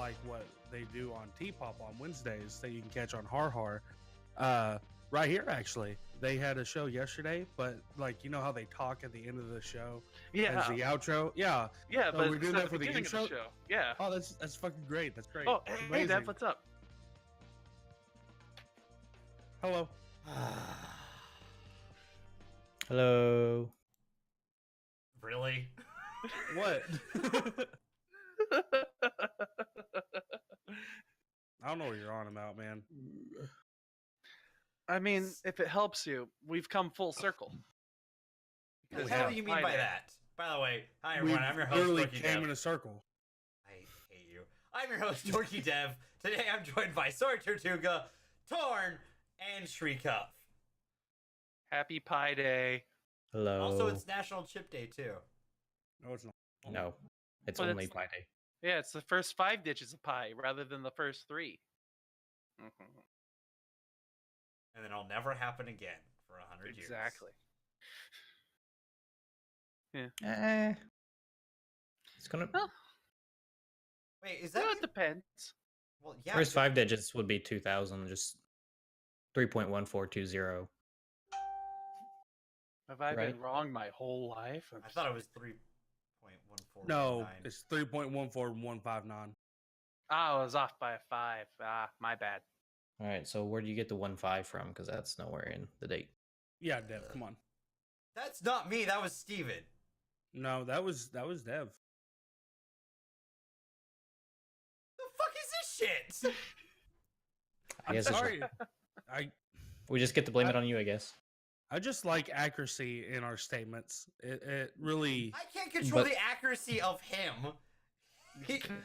like what they do on T-Pop on Wednesdays that you can catch on Har Har. Right here, actually, they had a show yesterday, but like you know how they talk at the end of the show, Yeah. as the outro. Yeah, Yeah, So but we're it's doing not that the for the beginning of the intro? show. Yeah. Oh, that's fucking great. That's great. Oh, That's hey, amazing. Dev, what's up? Hello. Hello. Really? What? I don't know what you're on about, man. I mean, if it helps you, we've come full circle. What Because the hell Yeah. do you mean Pi by Day. that? By the way, hi We everyone, I'm your host, literally DorkyDev. came in a circle. I hate you. I'm your host, DorkyDev. Today I'm joined by SoyTortuga, Toarn, and Shrikup. Happy Pi Day. Hello. Also, it's National Chip Day, too. No, it's not. no. It's But only it's- Pi Day. Yeah, it's the first 5 digits of pi rather than the first 3. And then it'll never happen again for 100 years. Exactly. It's gonna. Well, Wait, is well, that... it depends. Well, yeah. First 5 digits would be 2000, just 3.1420. Have I Right. been wrong my whole life? I thought it was 3.14. No, it's 3.14159. I was off by a 5. Ah, my bad. All right, so where do you get the 1.5 from? Because that's nowhere in the date. Yeah, Dev, come on. That's not me, that was Steven. No, that was Dev. The fuck is this shit? I I'm guess it's- sorry. we just get to blame it on you, I guess. I just like accuracy in our statements. It really. I can't control But- the accuracy of him.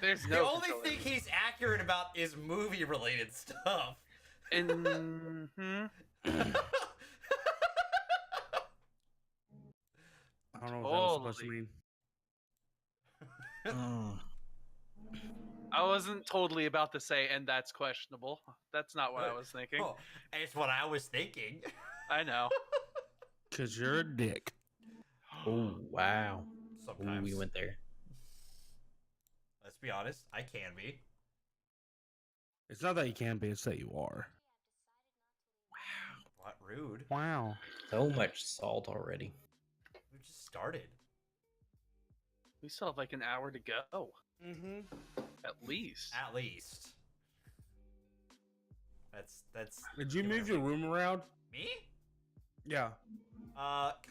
There's The no only controlling thing it. he's accurate about is movie-related stuff. Mhm. I don't know what that was supposed to Holy. mean. Oh. I wasn't totally about to say, and that's questionable. That's not what I was thinking. Oh, it's what I was thinking. I know. Cause you're a dick. Oh, wow. Ooh, Sometimes. we went there. Let's be honest, I can be. It's not that you can be; it's that you are. What rude. Wow. So much salt already. We just started. We still have like an hour to go, Mm-hmm. at least. At least. That's Did you giving move your room around? me? Yeah.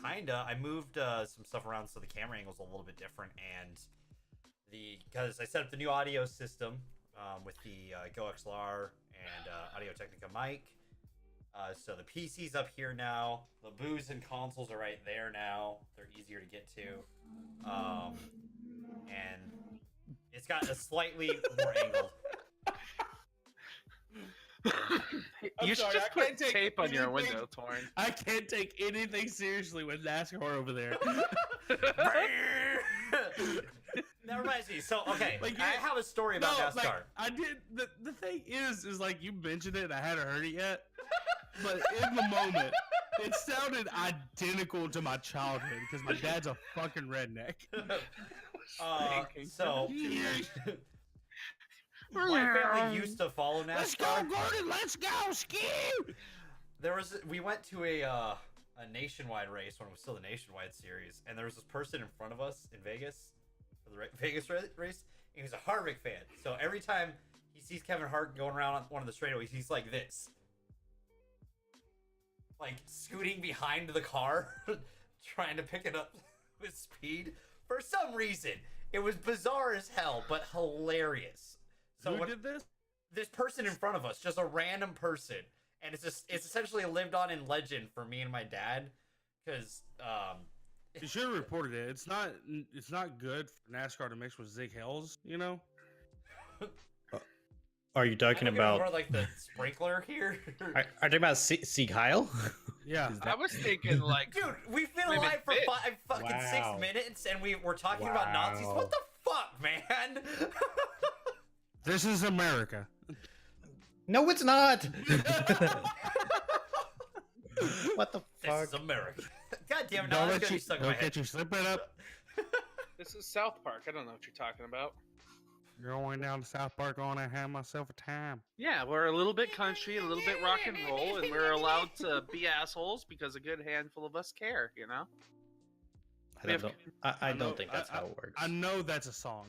Kinda. I moved some stuff around so the camera angle's a little bit different, and because I set up the new audio system with the Go XLR and Audio Technica mic. So the PC's up here now. The booze and consoles are right there now. They're easier to get to. And it's got a slightly more angle. I'm You should sorry, just I can't put take tape on your anything- window, Toarn. I can't take anything seriously with NASCAR over there. That reminds me. So, okay, Like, I have a story about NASCAR. like I did. The thing is like you mentioned it, and I hadn't heard it yet. But in the moment, it sounded identical to my childhood because my dad's a fucking redneck. So my family used to follow Let's go, NASCAR. Gordon! Let's go, ski! We went to a nationwide race when it was still the nationwide series, and there was this person in front of us in Vegas for the Vegas race. And he was a Harvick fan, so every time he sees Kevin Hart going around on one of the straightaways, he's like this, like scooting behind the car, trying to pick it up with speed. For some reason, it was bizarre as hell, but hilarious. So Who did this? This person in front of us, just a random person, and it's essentially lived on in legend for me and my dad, because You should have reported it. It's not good for NASCAR to mix with Zig Hells, you know. Are you talking I'm looking about? more like the sprinkler here. Are you talking about Sea Kyle? Yeah. I was thinking like, Dude, we've been Maybe alive for fit. fucking Wow. 6 minutes, and we're talking about Nazis. Wow. What the fuck, man? This is America. No, it's not. What the This fuck? is America. God damn it! Don't Now that's let gonna you, be stuck in my don't head. get you slip it up. this is South Park. I don't know what you're talking about. Going down to South Park on and have myself a time. Yeah, we're a little bit country, a little bit rock and roll, and we're allowed to be assholes because a good handful of us care, you know? I don't think that's how it works. I know that's a song.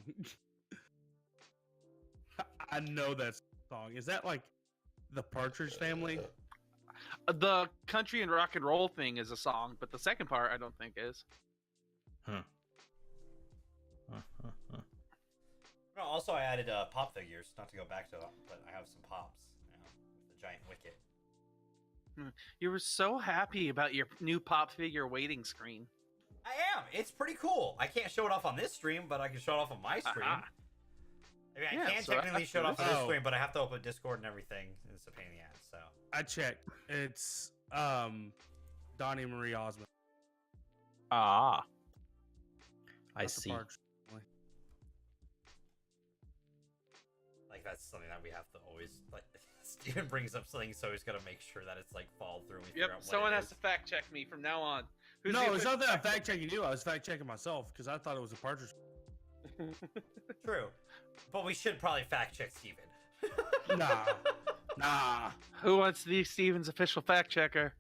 I know that's a song. Is that like the Partridge Family? The country and rock and roll thing is a song, but the second part I don't think is. No, also I added pop figures, not to go back to it, but I have some pops, with the giant wicket. You were so happy about your new pop figure waiting screen. I am. It's pretty cool. I can't show it off on this stream, but I can show it off on my stream. I mean, I can technically show it off on this stream, but I have to open Discord and everything. It's a pain in the ass. So I checked. It's Donnie Marie Osmond. I Not the see. Partridge Family. like that's something that we have to always like. Steven brings up something, so he's got to make sure that it's like followed through. And we figure out what Someone it has is. to fact check me from now on. No, it's not that I'm fact checking you. I was fact checking myself because I thought it was a Partridge. True, but we should probably fact check Steven. Nah. Who wants to be Steven's official fact checker?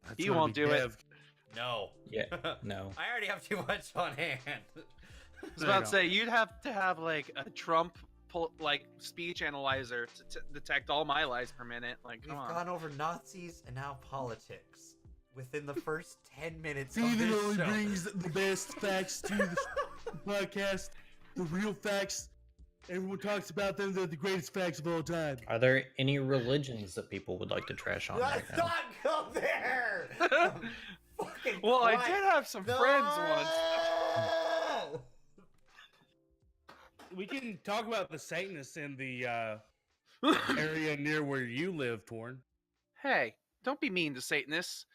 That's You gonna won't be do it. Dev. No. Yeah, no. I already have too much on hand. I was about to say you'd have to have like a Trump speech analyzer to detect all my lies per minute. Like, We've come on. gone over Nazis and now politics within the first 10 minutes Steven of this only show. brings the best facts to the podcast, the real facts. Everyone talks about them. They're the greatest facts of all time. Are there any religions that people would like to trash on right Let's now? not go there! Fucking Well, I Christ. did have some friends once. No! We can talk about the Satanists in the area near where you live, Toarn. Hey, don't be mean to Satanists.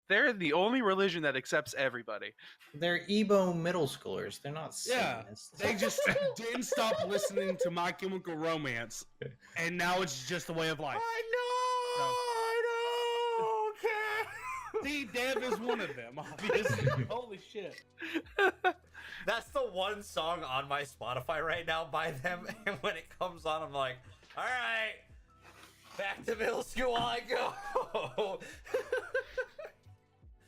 They're the only religion that accepts everybody. They're Ebo middle schoolers. They're not Yeah, Satanists. they just didn't stop listening to My Chemical Romance, and now it's just a way of life. I don't care! See, Dev is one of them, obviously. Holy shit. That's the one song on my Spotify right now by them, and when it comes on, I'm like, alright, back to middle school I go!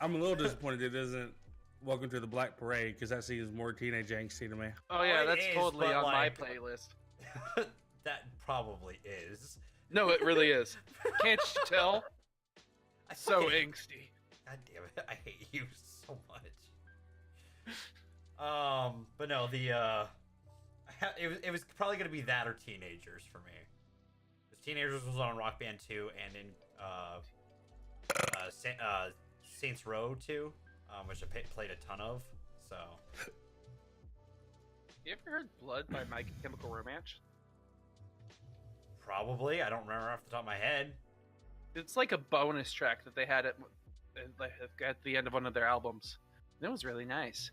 I'm a little disappointed it isn't Welcome to the Black Parade, because that seems more teenage angsty to me. Oh yeah, it that's is, totally but, on my like- playlist. That probably is. No, it really is. Can't you tell? I So fucking- angsty. God damn it, I hate you so much. But no, it was probably gonna be that or Teenagers for me. Because Teenagers was on Rock Band 2 and in Saints Row 2, which I played a ton of. So You ever heard Blood by My Chemical Romance? probably, I don't remember off the top of my head. It's like a bonus track that they had at the end of one of their albums. It was really nice.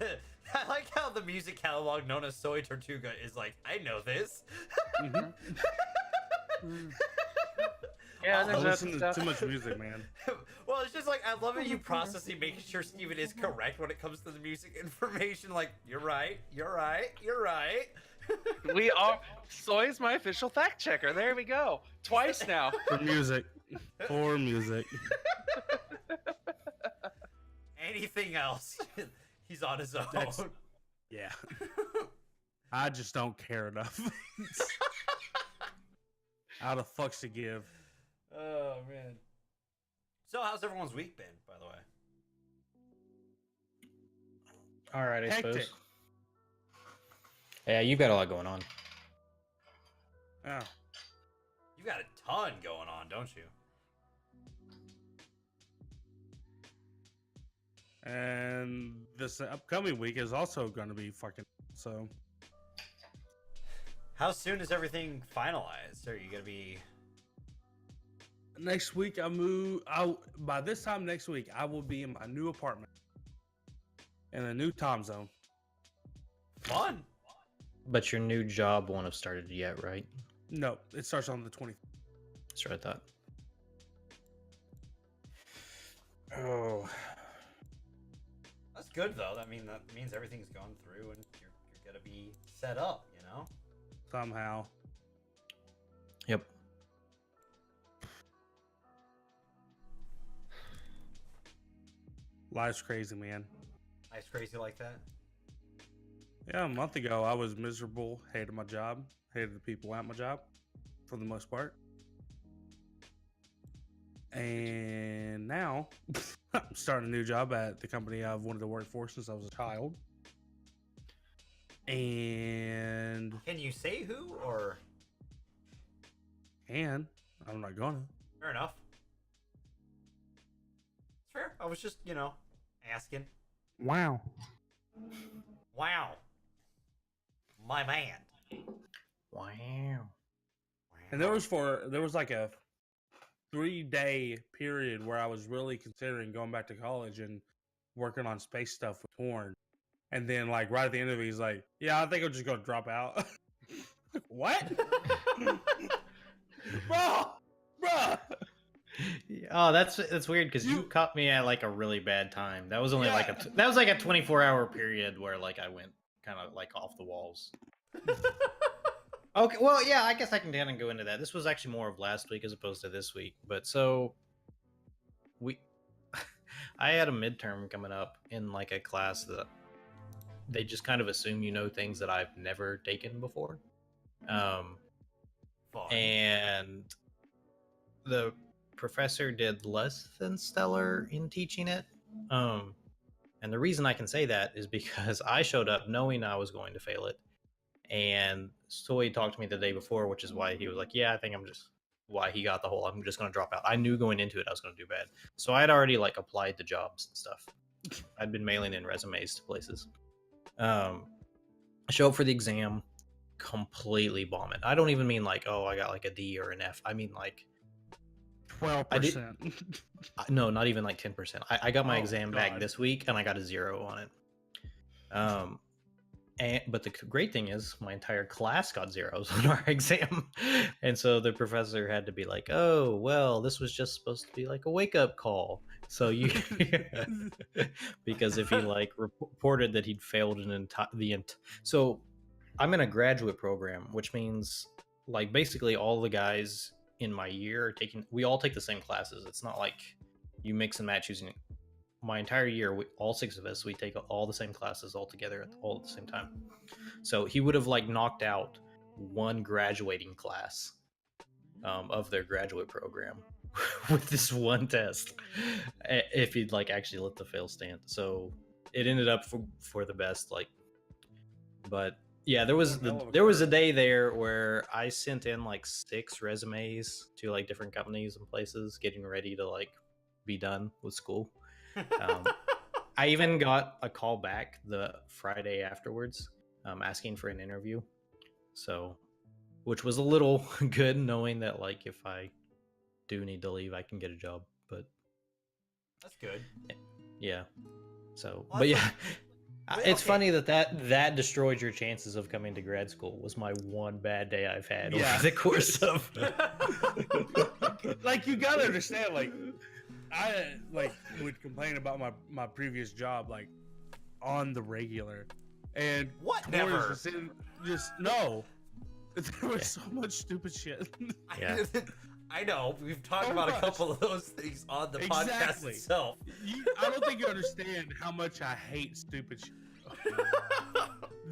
I like how the music catalog known as SoyTortuga is like, I know this. Yeah, I there's listen to stuff. too much music, man. Well, it's just like, I love how you processing, making sure Steven is correct when it comes to the music information. Like, you're right, you're right, you're right. We are. Soy's my official fact checker. There we go. Twice now. For music. For music. Anything else, he's on his own. That's- Yeah. I just don't care enough. How the fuck's to give? Oh, man. So, how's everyone's week been, by the way? All right, I Hectic. suppose. Yeah, you've got a lot going on. You got a ton going on, don't you? And this upcoming week is also going to be fucking so. How soon is everything finalized? Are you gonna be? Next week by this time next week I will be in my new apartment in a new time zone. Fun. But your new job won't have started yet, right? No, it starts on the 20th. That's what I thought. Oh, That's good though. That means everything's gone through and you're gotta be set up, you know. Somehow. Yep. Life's crazy, man. Nice, crazy like that. Yeah, a month ago I was miserable, hated my job, hated the people at my job, for the most part. And now I'm starting a new job at the company I've wanted to work for since I was a child. And Can you say who or? I'm not gonna. Fair enough. It's fair. I was just, asking. Wow. Wow. My man. Wow. And there was like a 3-day period where I was really considering going back to college and working on space stuff with Toarn. And then like right at the end of it, he's like, yeah, I think I'm just gonna drop out. What? Bro. Oh, that's weird because you caught me at like a really bad time. That was only like a 24-hour period where like I went kind of like off the walls. Okay, well, yeah, I guess I can kind of go into that. This was actually more of last week as opposed to this week. But so I had a midterm coming up in like a class that they just kind of assume you know things that I've never taken before. And the professor did less than stellar in teaching it. And the reason I can say that is because I showed up knowing I was going to fail it. And Soy talked to me the day before, which is why he was like, yeah, I think why he got the whole, I'm just going to drop out. I knew going into it I was going to do bad. So I had already like applied to jobs and stuff. I'd been mailing in resumes to places. I show up for the exam, completely bomb it. I don't even mean like, oh, I got like a D or an F. I mean like 12%. No, not even like 10%. I got my exam back God. this week and I got a 0 on it. But the great thing is my entire class got 0s on our exam. And so the professor had to be like, oh, well, this was just supposed to be like a wake-up call. So you, because if he like reported that he'd failed so I'm in a graduate program, which means like basically all the guys in my year are we all take the same classes. It's not like you mix and match using my entire year. All 6 of us, we take all the same classes all together all at the same time. So he would have like knocked out one graduating class of their graduate program with this one test if he'd like actually let the fail stand. So it ended up for the best. Like, but yeah, there was a day there where I sent in like 6 resumes to like different companies and places, getting ready to like be done with school. I even got a call back the Friday afterwards, asking for an interview. So, which was a little good, knowing that like if I do need to leave, I can get a job. But that's good. Yeah. So, well, but yeah. It's okay. funny that destroyed your chances of coming to grad school. Was my one bad day I've had over the course of. Like you gotta understand, like I like would complain about my previous job like on the regular, and what Toarn never just no. There was so much stupid shit. Yeah. I know we've talked about a couple of those things on the podcast itself. I don't think you understand how much I hate stupid shit.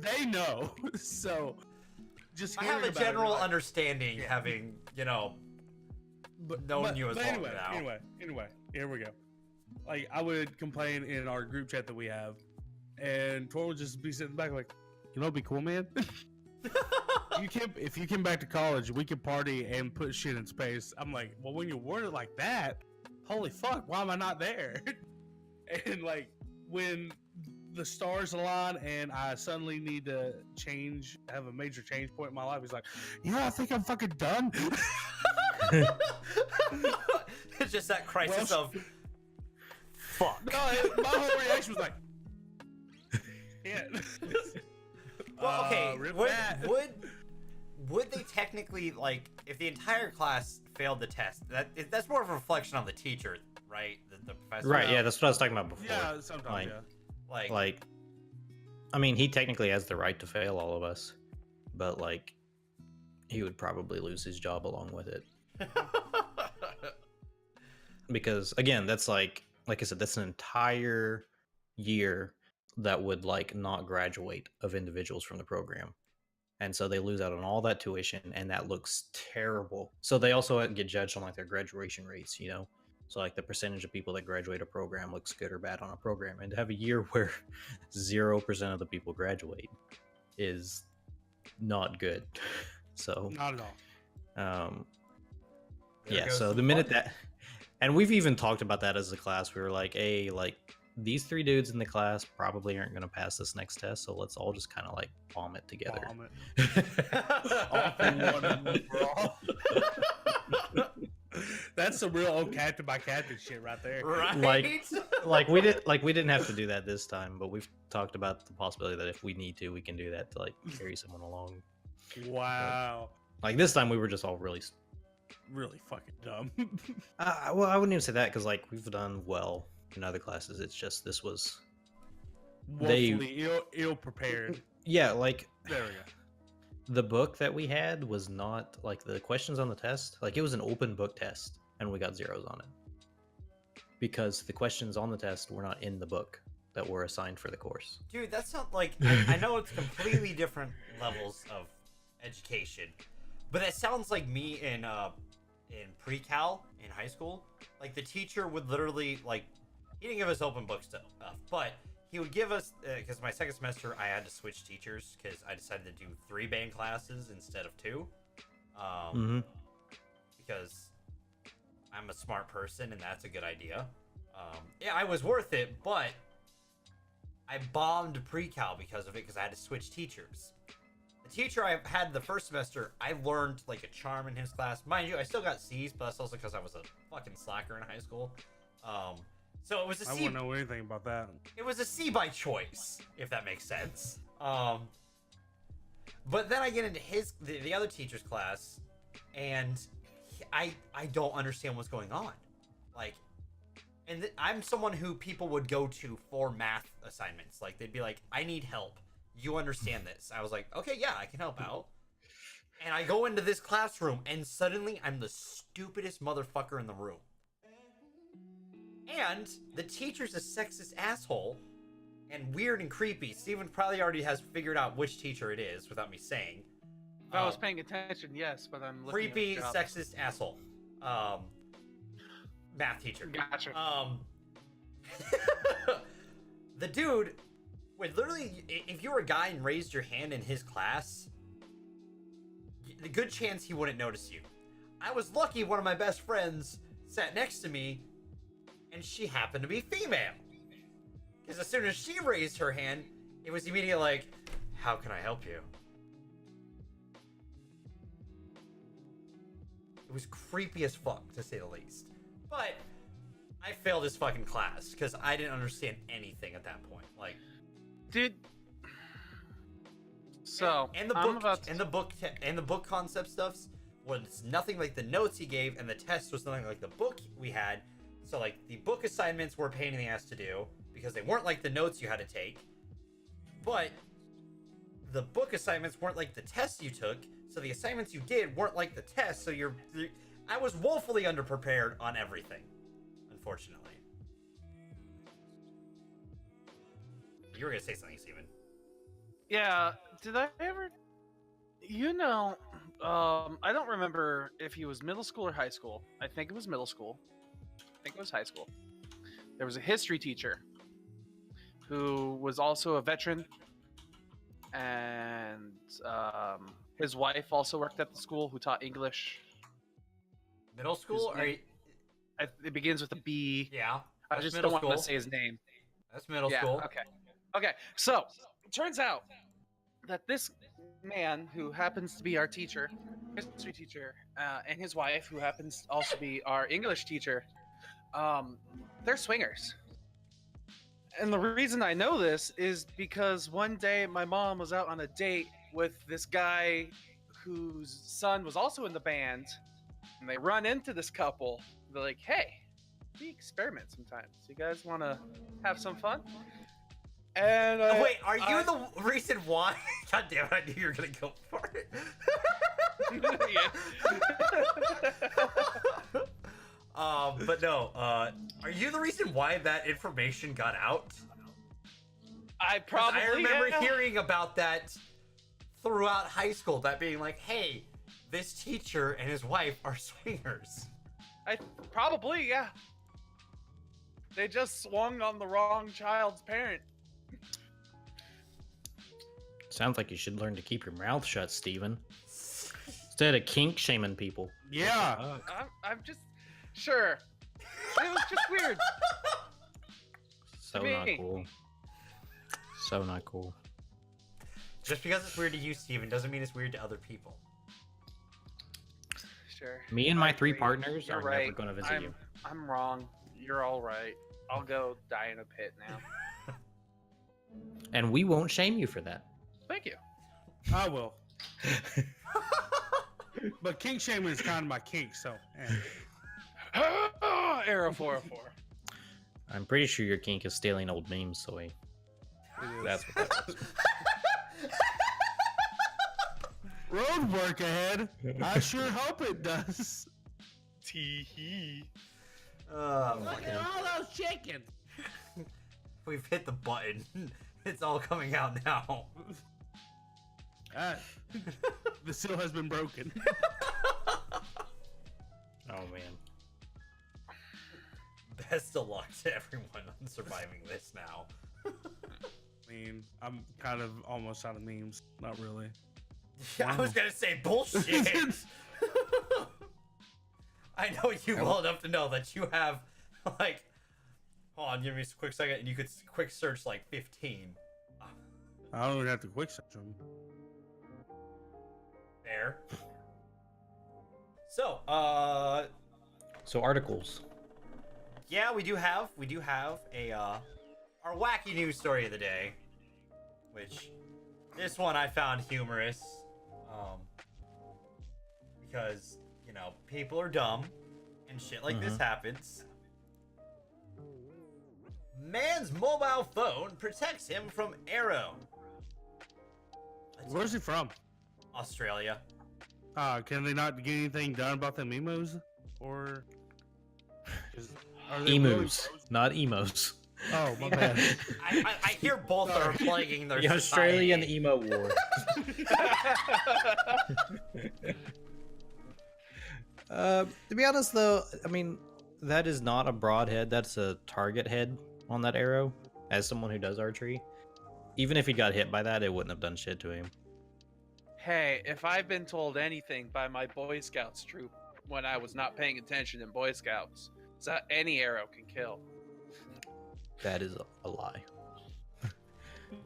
They know, so just I have a general understanding, having known you as long now. Anyway, here we go. Like I would complain in our group chat that we have, and Toarn would just be sitting back like, it'd be cool, man. If you came back to college, we could party and put shit in space. I'm like, well, when you word it like that, holy fuck, why am I not there? And like when the stars align and I suddenly need to have a major change point in my life, he's like, yeah, I think I'm fucking done. It's just that crisis of fuck. No, my whole reaction was like, yeah. Well, okay, would they technically, like, if the entire class failed the test, that's more of a reflection on the teacher, right? The professor. Right, yeah, that's what I was talking about before. Yeah, sometimes, like, I mean, he technically has the right to fail all of us, but like, he would probably lose his job along with it. Because again, that's like I said, that's an entire year that would like not graduate of individuals from the program. And so they lose out on all that tuition, and that looks terrible. So they also get judged on like their graduation rates, you know? So like the percentage of people that graduate a program looks good or bad on a program. And to have a year where 0% of the people graduate is not good. So Not at all. Yeah, so the minute that, and we've even talked about that as a class, we were like, hey, like these 3 dudes in the class probably aren't going to pass this next test, so let's all just kind of like bomb it together. Bomb it. All for one and one for all. That's some real old captain by captain shit right there. Right? Like we didn't have to do that this time, but we've talked about the possibility that if we need to, we can do that to like carry someone along. Wow. Like this time, we were just all really Fucking dumb. well, I wouldn't even say that, because like we've done well in other classes. It's just this was Woefully ill prepared. Yeah, like There we go. the book that we had was not like the questions on the test. Like it was an open book test, and we got zeros on it because the questions on the test were not in the book that were assigned for the course. Dude, that's not like I know it's completely different levels of education, but that sounds like me in pre-cal in high school. Like the teacher would literally like, he didn't give us open book stuff, but he would give us, because my second semester I had to switch teachers because I decided to do 3 band classes instead of 2, because I'm a smart person and that's a good idea. Yeah, I was worth it, but I bombed pre-cal because of it, because I had to switch teachers. The teacher I had the first semester, I learned like a charm in his class. Mind you, I still got C's, but that's also because I was a fucking slacker in high school. So it was a C. I wouldn't know anything about that. It was a C by choice, if that makes sense. But then I get into the other teacher's class, and I don't understand what's going on. Like, and I'm someone who people would go to for math assignments. Like, they'd be like, I need help. You understand this. I was like, okay, yeah, I can help out. And I go into this classroom, and suddenly I'm the stupidest motherfucker in the room. And the teacher's a sexist asshole and weird and creepy. Steven probably already has figured out which teacher it is without me saying. If I was paying attention, yes, but I'm looking creepy, at sexist asshole. Math teacher. Gotcha. The dude would literally, if you were a guy and raised your hand in his class, the good chance he wouldn't notice you. I was lucky one of my best friends sat next to me, and she happened to be female. Because as soon as she raised her hand, it was immediately like, how can I help you? It was creepy as fuck, to say the least. But I failed this fucking class because I didn't understand anything at that point. Like, dude. So and the book concept stuffs was nothing like the notes he gave, and the test was nothing like the book we had. So like the book assignments were a pain in the ass to do because they weren't like the notes you had to take, but the book assignments weren't like the tests you took. So the assignments you did weren't like the test. So I was woefully underprepared on everything, unfortunately. You were gonna say something, Steven. Yeah, did I ever? I don't remember if he was middle school or high school. I think it was middle school. I think it was high school. There was a history teacher who was also a veteran, and his wife also worked at the school, who taught English. Middle school? It begins with a B. Yeah. I just don't want to say his name. That's middle school. Okay. So it turns out that this man, who happens to be our teacher, history teacher, and his wife, who happens to also be our English teacher, they're swingers. And the reason I know this is because one day my mom was out on a date with this guy whose son was also in the band, and they run into this couple. They're like, hey, we experiment sometimes. You guys want to have some fun? And Wait, are you the reason why? God damn it, I knew you were gonna go for it. But no, are you the reason why that information got out? I probably I remember am. hearing about that throughout high school, that being like, hey, this teacher and his wife are swingers. Probably, yeah. They just swung on the wrong child's parent. Sounds like you should learn to keep your mouth shut, Steven. Instead of kink shaming people. Yeah. I'm just sure. It was just weird. So To not me. cool. So not cool. Just because it's weird to you, Steven, doesn't mean it's weird to other people. Sure. Me and my I 3 agree. partners You're are right. never going to visit you. I'm wrong. You're all right. I'll go die in a pit now. And we won't shame you for that. Thank you. I will. But kink shaming is kind of my kink, so. Arrow 404. I'm pretty sure your kink is stealing old memes, Soy. That's what that was. Road work ahead. I sure hope it does. Tee-hee. Look at all those chickens. We've hit the button. It's all coming out now. The seal has been broken. Oh, man. Best of luck to everyone on surviving this now. I mean, I'm kind of almost out of memes. Not really. I was gonna say bullshit. I know you well enough to know that you have, like, hold on, give me a quick second, and you could quick search like 15. I don't even have to quick search them. There. So, So articles. yeah, we do have a our wacky news story of the day, which this one I found humorous, because you know people are dumb and shit like this happens. Man's mobile phone protects him from arrow. Where's he from? Australia. Can they not get anything done about them emos? Or are they really Emus, frozen? not emos. Oh, my bad. I hear both are plaguing their The Australian society. emo war. To be honest, though, I mean, that is not a broadhead. That's a target head on that arrow. As someone who does archery, even if he got hit by that, it wouldn't have done shit to him. Hey, if I've been told anything by my Boy Scouts troop when I was not paying attention in Boy Scouts, is that any arrow can kill. That is a lie.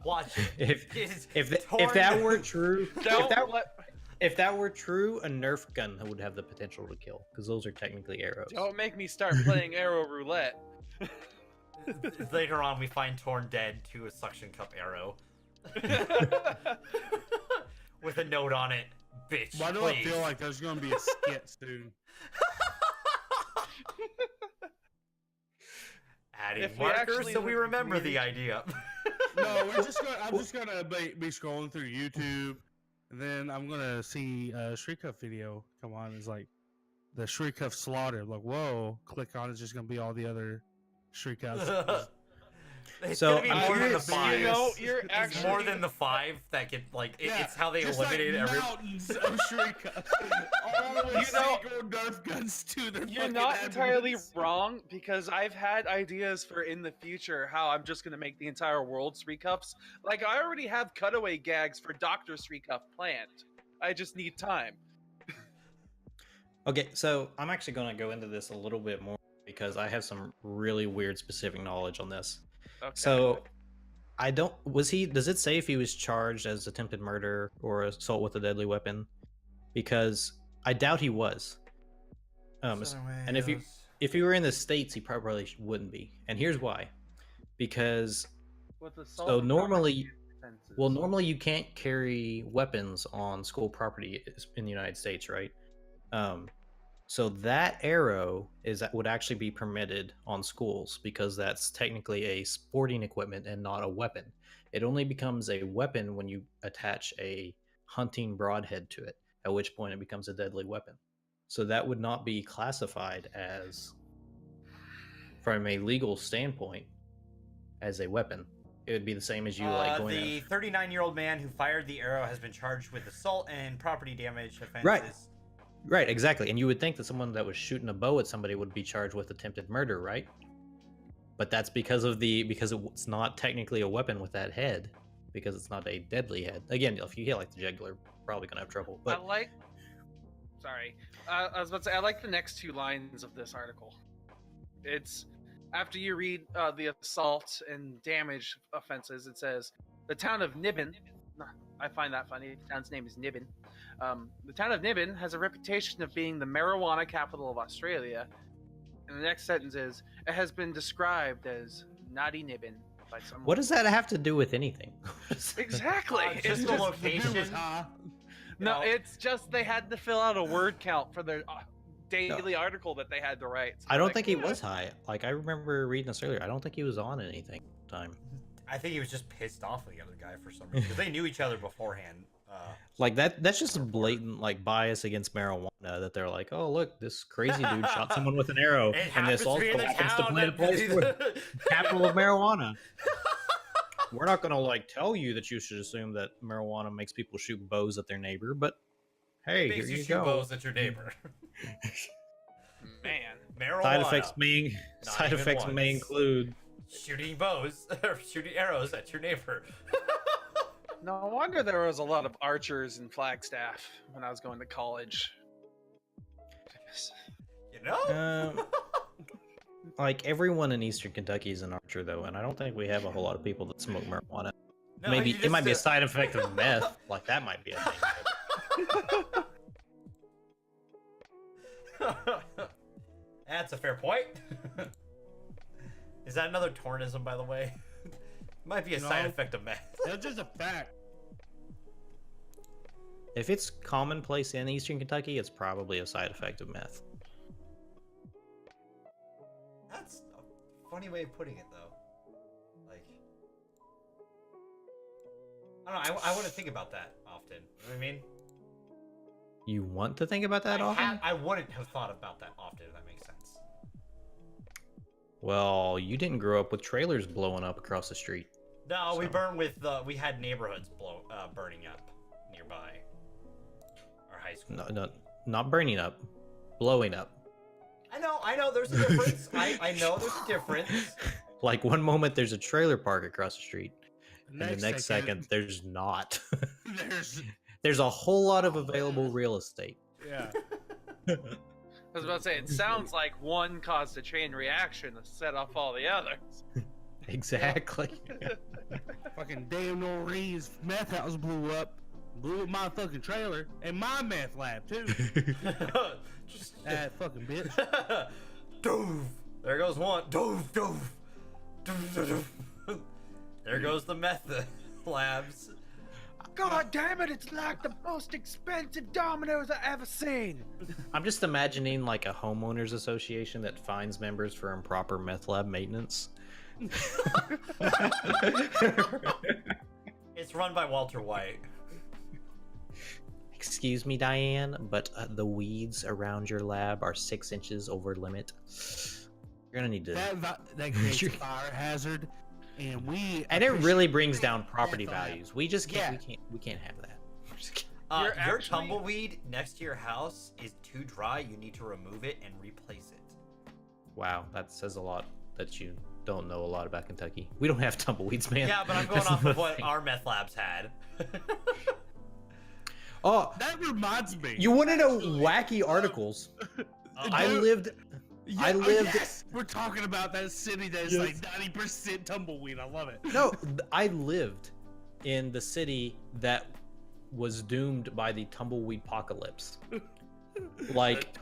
Watch it. If Toarn- that were true, Don't if that were true, a Nerf gun would have the potential to kill, because those are technically arrows. don't make me start playing arrow roulette. Later on, we find Toarn dead to a suction cup arrow. With a note on it, bitch. Why do please. I feel like there's going to be a skit soon? Adding If we markers actually so we look remember the weird. idea. No, I'm just gonna be scrolling through YouTube, and then I'm gonna see a Shriek Huff video come on. It's like the Shriek Huff slaughter. I'm like, whoa! Click on it's just gonna be all the other Shriek Huffs. It's So, gonna be more than the curious, five. You know, you're It's actually more than the five that get like. It's how they just eliminated like every. mountains of Shriek Huff. All the way You know, single Nerf guns to their You're fucking not entirely abdomens. wrong, because I've had ideas for in the future how I'm just gonna make the entire world Cuffs. Like I already have cutaway gags for Dr. Cuff planned. I just need time. Okay, so I'm actually going to go into this a little bit more because I have some really weird specific knowledge on this. Okay. So, does it say if he was charged as attempted murder or assault with a deadly weapon? Because I doubt he was. And if he were in the States, he probably wouldn't be. And here's why. Because, With so normally, offenses. well, normally you can't carry weapons on school property in the United States, right? So that arrow would actually be permitted on schools because that's technically a sporting equipment and not a weapon. It only becomes a weapon when you attach a hunting broadhead to it, at which point it becomes a deadly weapon. So that would not be classified as, from a legal standpoint, as a weapon. It would be the same as you like going. The 39-year-old man who fired the arrow has been charged with assault and property damage offenses. Right. Right, exactly. And you would think that someone that was shooting a bow at somebody would be charged with attempted murder, right? But that's because it's not technically a weapon with that head, because it's not a deadly head. Again, if you hit like the jugular, probably gonna have trouble. But I was about to say, I like the next two lines of this article. It's after you read the assault and damage offenses, it says the town of Nibbin. I find that funny. The town's name is Nibbin. The town of Nibbin has a reputation of being the marijuana capital of Australia. And the next sentence is, it has been described as naughty Nibbin by someone. what does that have to do with anything? Exactly. Just the location. No, it's just they had to fill out a word count for their daily article that they had to write. So I don't think he was high. Like, I remember reading this earlier. I don't think he was on anything at the time. I think he was just pissed off with the other guy for some reason because they knew each other beforehand. Like that's just a blatant like bias against marijuana that they're like, oh look, this crazy dude shot someone with an arrow, and this also happens to be the place where capital of marijuana. We're not gonna like tell you that you should assume that marijuana makes people shoot bows at their neighbor, but hey, Makes here you you shoot go. bows at your neighbor. Man. Marijuana. Side effects may include shooting bows or shooting arrows at your neighbor. No wonder there was a lot of archers in Flagstaff when I was going to college. You know? Like everyone in Eastern Kentucky is an archer though, and I don't think we have a whole lot of people that smoke marijuana. No, Maybe you it might be a just, side effect of meth. Like that might be a thing. That's a fair point. Is that another Toarnism, by the way? Might be a side effect of meth. That's just a fact. If it's commonplace in Eastern Kentucky, it's probably a side effect of meth. That's a funny way of putting it, though. Like, I don't know. I wouldn't think about that often. You know what I mean? You want to think about that often? I wouldn't have thought about that often, if that makes sense. Well, you didn't grow up with trailers blowing up across the street. No, we So- burned with we had neighborhoods burning up nearby our high school. No, not burning up, blowing up. I know. There's a difference. I know there's a difference. Like one moment there's a trailer park across the street, and the next second there's not. There's a whole lot of available real estate. Yeah. I was about to say, it sounds like one caused a chain reaction to set off all the others. Exactly. Fucking damn Noreen's meth house blew up my fucking trailer and my meth lab too. That fucking bitch. Doof. There goes one. Doof, doof. Doof, doof, doof. There goes the meth labs. God damn it, it's like the most expensive dominoes I've ever seen. I'm just imagining like a homeowners association that fines members for improper meth lab maintenance. It's run by Walter White. Excuse me, Diane, but the weeds around your lab are 6 inches over limit. You're gonna need to. That creates a fire hazard, and it really brings down property meth lab. values. We just can't. Yeah. We can't have that. You're Your actually- tumbleweed next to your house is too dry. You need to remove it and replace it. Wow, that says a lot that you don't know a lot about Kentucky. We don't have tumbleweeds, man. Yeah, but I'm going That's off the of what thing. our meth labs had. Oh, That reminds me. you want to know wacky articles? I Dude. lived. Yeah, I lived. yes, we're talking about that city that's like 90% tumbleweed. I love it. No, I lived in the city that was doomed by the tumbleweed apocalypse. Like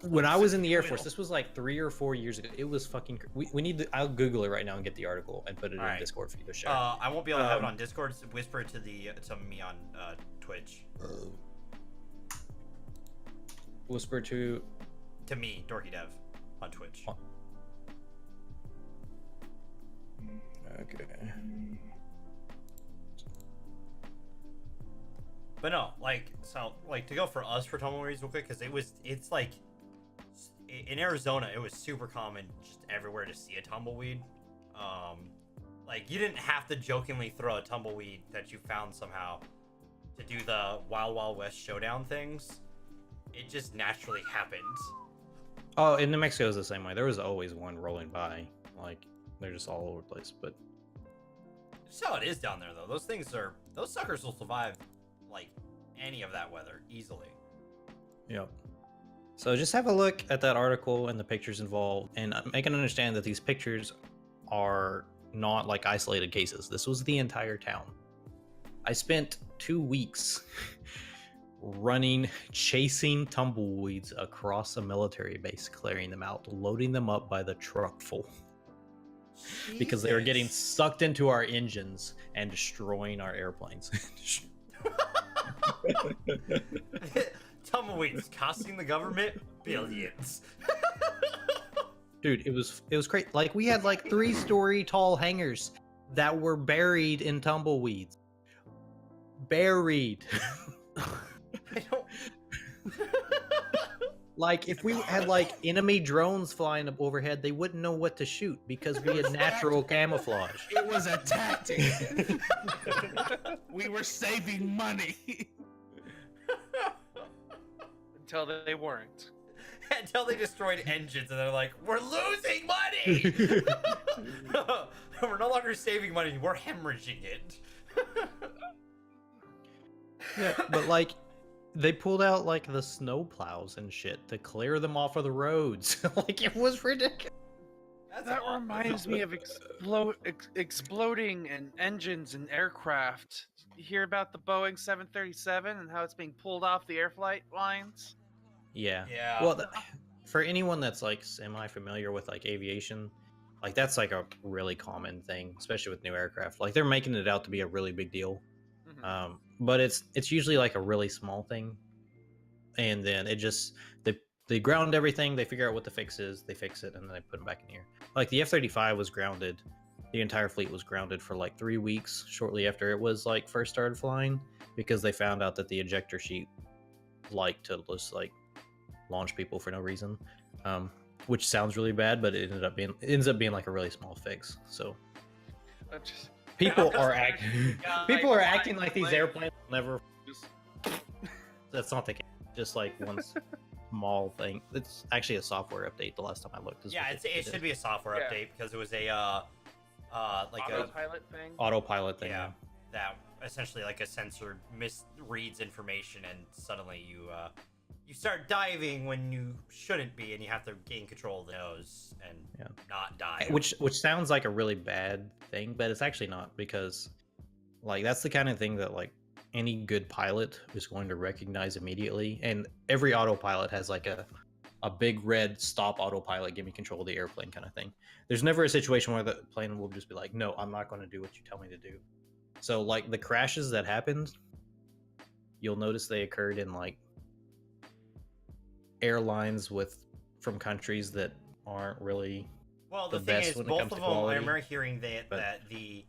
when I was in the Air Force, this was like 3 or 4 years ago. It was fucking. We need to. I'll Google it right now and get the article and put it in Alright. Discord for you to share. I won't be able to have it on Discord. So whisper it to me on Twitch. Whisper to to me, DorkyDev, on Twitch. Okay. But no, like, so, like, to go for us for tumbleweeds real quick, because it's like, in Arizona, it was super common just everywhere to see a tumbleweed. Like, you didn't have to jokingly throw a tumbleweed that you found somehow to do the Wild Wild West showdown things. It just naturally happened. Oh, in New Mexico is the same way. There was always one rolling by. Like, they're just all over the place. But Just how it is down there, though. Those suckers will survive, like, any of that weather easily. yep. So just have a look at that article and the pictures involved, and make it understand that these pictures are not like isolated cases. This was the entire town. I spent 2 weeks chasing tumbleweeds across a military base, clearing them out, loading them up by the truckful. Because they were getting Jesus. sucked into our engines and destroying our airplanes. Tumbleweeds costing the government billions. Dude, it was great. Like, we had like 3-story tall hangars that were buried in tumbleweeds. Buried. I don't. Like, if we had like enemy drones flying up overhead, they wouldn't know what to shoot because we had natural camouflage. It was a tactic. We were saving money. Until they weren't. Until they destroyed engines and they're like, we're losing money! We're no longer saving money, we're hemorrhaging it. Yeah, but like, they pulled out like the snow plows and shit to clear them off of the roads. Like, it was ridiculous. That reminds me of exploding and engines and aircraft. You hear about the Boeing 737 and how it's being pulled off the air flight lines? Yeah. Yeah. Well, for anyone that's like semi-familiar with like aviation, like that's like a really common thing, especially with new aircraft. Like, they're making it out to be a really big deal. Mhm. But it's usually like a really small thing, and then they ground everything, they figure out what the fix is, they fix it, and then they put them back in here. Like, the F-35 was grounded, the entire fleet was grounded for like 3 weeks shortly after it was like first started flying, because they found out that the ejector sheet liked to just like launch people for no reason, which sounds really bad, but it ends up being like a really small fix. So people are acting like these airplanes will never. That's not the case. Just like one small thing. It's actually a software update. The last time I looked. Yeah, it should be a software Yeah. update because it was a like Autopilot thing? autopilot thing. yeah, that essentially like a sensor misreads information and suddenly you start diving when you shouldn't be, and you have to gain control of the nose and Yeah. not die. Which sounds like a really bad thing, but it's actually not, because like that's the kind of thing that like any good pilot is going to recognize immediately, and every autopilot has like a big red stop autopilot, give me control of the airplane kind of thing. There's never a situation where the plane will just be like, no, I'm not going to do what you tell me to do. So like the crashes that happened, you'll notice they occurred in like airlines from countries that aren't really Well, the the thing best is, when it both comes of to them. I quality. remember hearing But- that the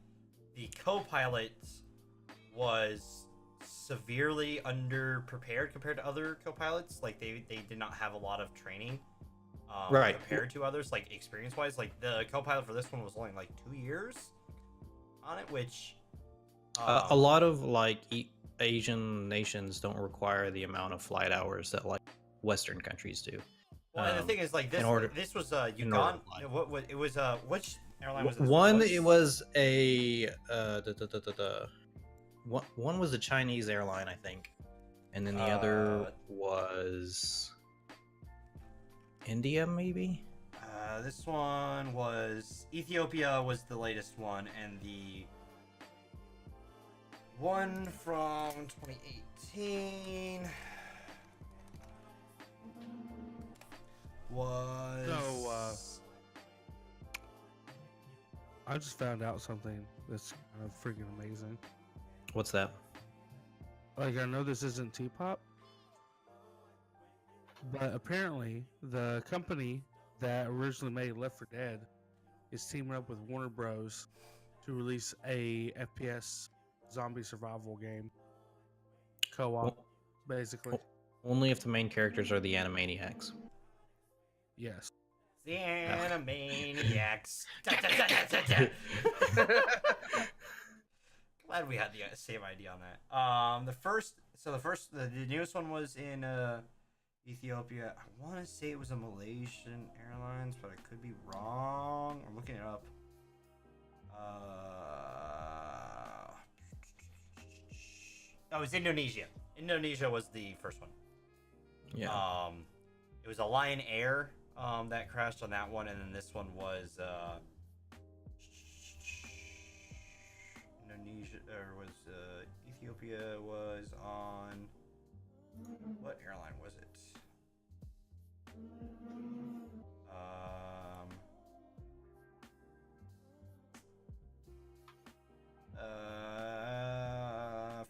co-pilot was severely underprepared compared to other co-pilots. Like they did not have a lot of training, Right. compared to others, like experience-wise. Like the co-pilot for this one was only like 2 years on it, which a lot of like Asian nations don't require the amount of flight hours that like Western countries do. Well, and the thing is, like this was order Uganda. to fly. What it was? Which airline was this? One, it was a one was a Chinese airline, I think, and then the other was India, maybe. This one was Ethiopia was the latest one, and the one from 2018 was. So, I just found out something that's kind of freaking amazing. What's that? Like, I know this isn't T-pop, But apparently, the company that originally made Left 4 Dead is teaming up with Warner Bros. To release a FPS zombie survival game. Co-op, basically. Only if the main characters are the Animaniacs. Yes. The Animaniacs. Da, da, da, da, da, da. Glad we had the same idea on that. The newest one was in Ethiopia. I want to say it was a Malaysian Airlines, but I could be wrong. I'm looking it up. Oh, it was Indonesia. Indonesia was the first one. Yeah. It was a Lion Air that crashed on that one, and then this one was Indonesia, or was Ethiopia was on, what airline was it?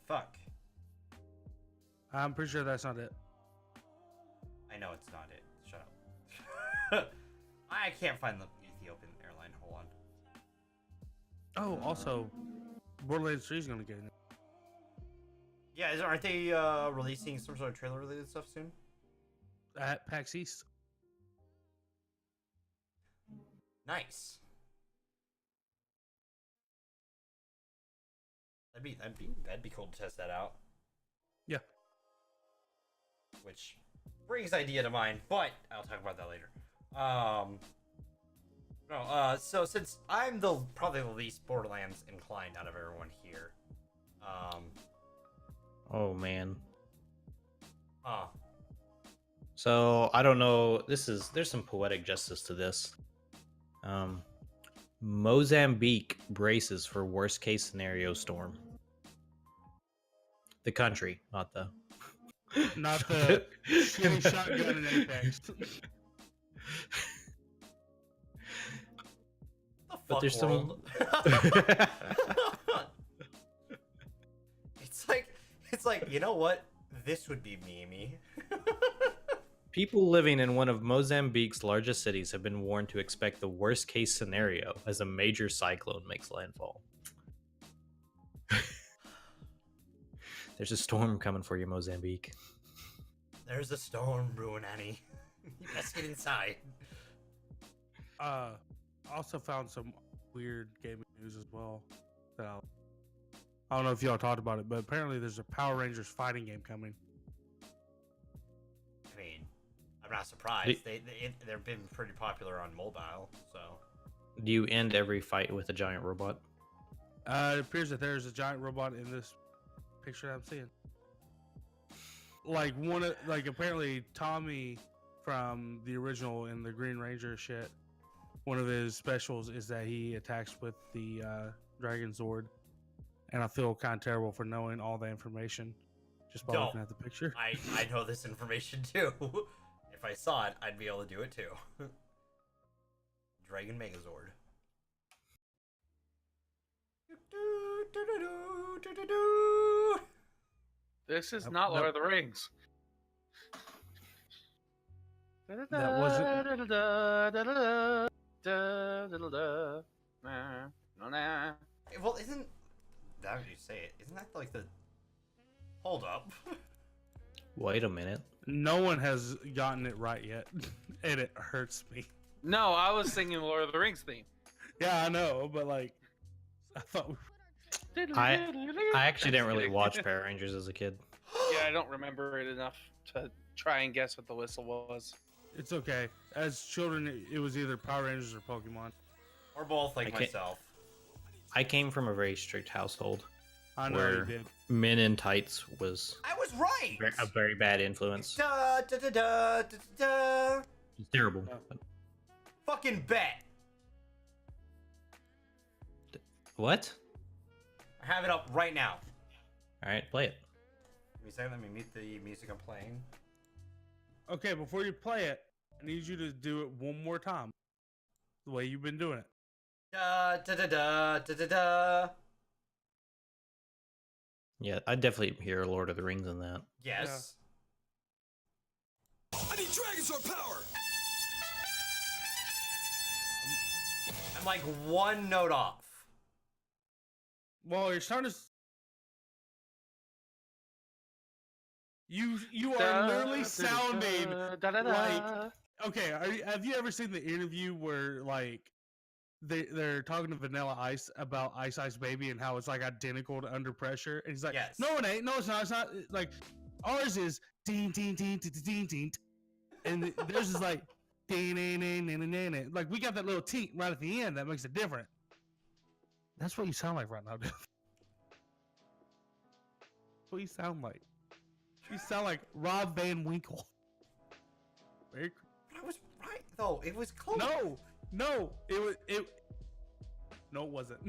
Fuck. I'm pretty sure that's not it. I know it's not it. Shut up. I can't find the Ethiopian airline. Hold on. Oh, also, Borderlands 3 is going to get it. Yeah, aren't they releasing some sort of trailer related stuff soon? At PAX East. Nice. That'd be cool to test that out. Yeah. Which brings idea to mind, but I'll talk about that later. So since I'm probably the least Borderlands inclined out of everyone here, Oh man. So I don't know. There's some poetic justice to this. Mozambique braces for worst case scenario storm. The country, not the shitty shotgun in Apex. But there's world? It's like, you know what? This would be memey. People living in one of Mozambique's largest cities have been warned to expect the worst case scenario as a major cyclone makes landfall. There's a storm coming for you, Mozambique. There's a storm brewing, Annie. You best get inside. Also found some weird gaming news as well. That I don't know if y'all talked about it, but apparently there's a Power Rangers fighting game coming. I mean, I'm not surprised. They've been pretty popular on mobile, so. Do you end every fight with a giant robot? It appears that there's a giant robot in this picture I'm seeing. Apparently Tommy from the original in the Green Ranger shit, one of his specials is that he attacks with the Dragon Zord. And I feel kind of terrible for knowing all the information just by looking at the picture. I know this information too. If I saw it, I'd be able to do it too. Dragon Megazord. This is not Lord of the Rings. That wasn't. Well, isn't that how you say it? Isn't that like the? Hold up. Wait a minute. No one has gotten it right yet, and it hurts me. No, I was singing Lord of the Rings theme. Yeah, I know, but I thought. I actually didn't really watch Power Rangers as a kid. Yeah, I don't remember it enough to try and guess what the whistle was. It's okay. As children, it was either Power Rangers or Pokemon. Or both, like myself. I came from a very strict household. I know where you did. Men in tights was I was right. a very bad influence. Da, da, da, da, da, da. It's terrible. Fucking bet. What? I have it up right now. All right, play it. Give me a second. Let me mute the music I'm playing. Okay, before you play it, I need you to do it one more time, the way you've been doing it. Da da da da da da da. Yeah, I definitely hear Lord of the Rings in that. Yes. I need Dragon Sword power! I'm like one note off. Well, you're starting to. You are literally sounding like. Okay, have you ever seen the interview where like they're talking to Vanilla Ice about Ice Ice Baby and how it's like identical to Under Pressure, and he's like, Yes. "No, it ain't. No, it's not. It's not like ours is ding ding ding ding ding ding, and theirs is like ding ding ding ding ding ding. Like we got that little teat right at the end that makes it different. That's what you sound like right now, dude. What do you sound like? You sound like Rob Van Winkle. Very But I was right though. It was close. No, it wasn't.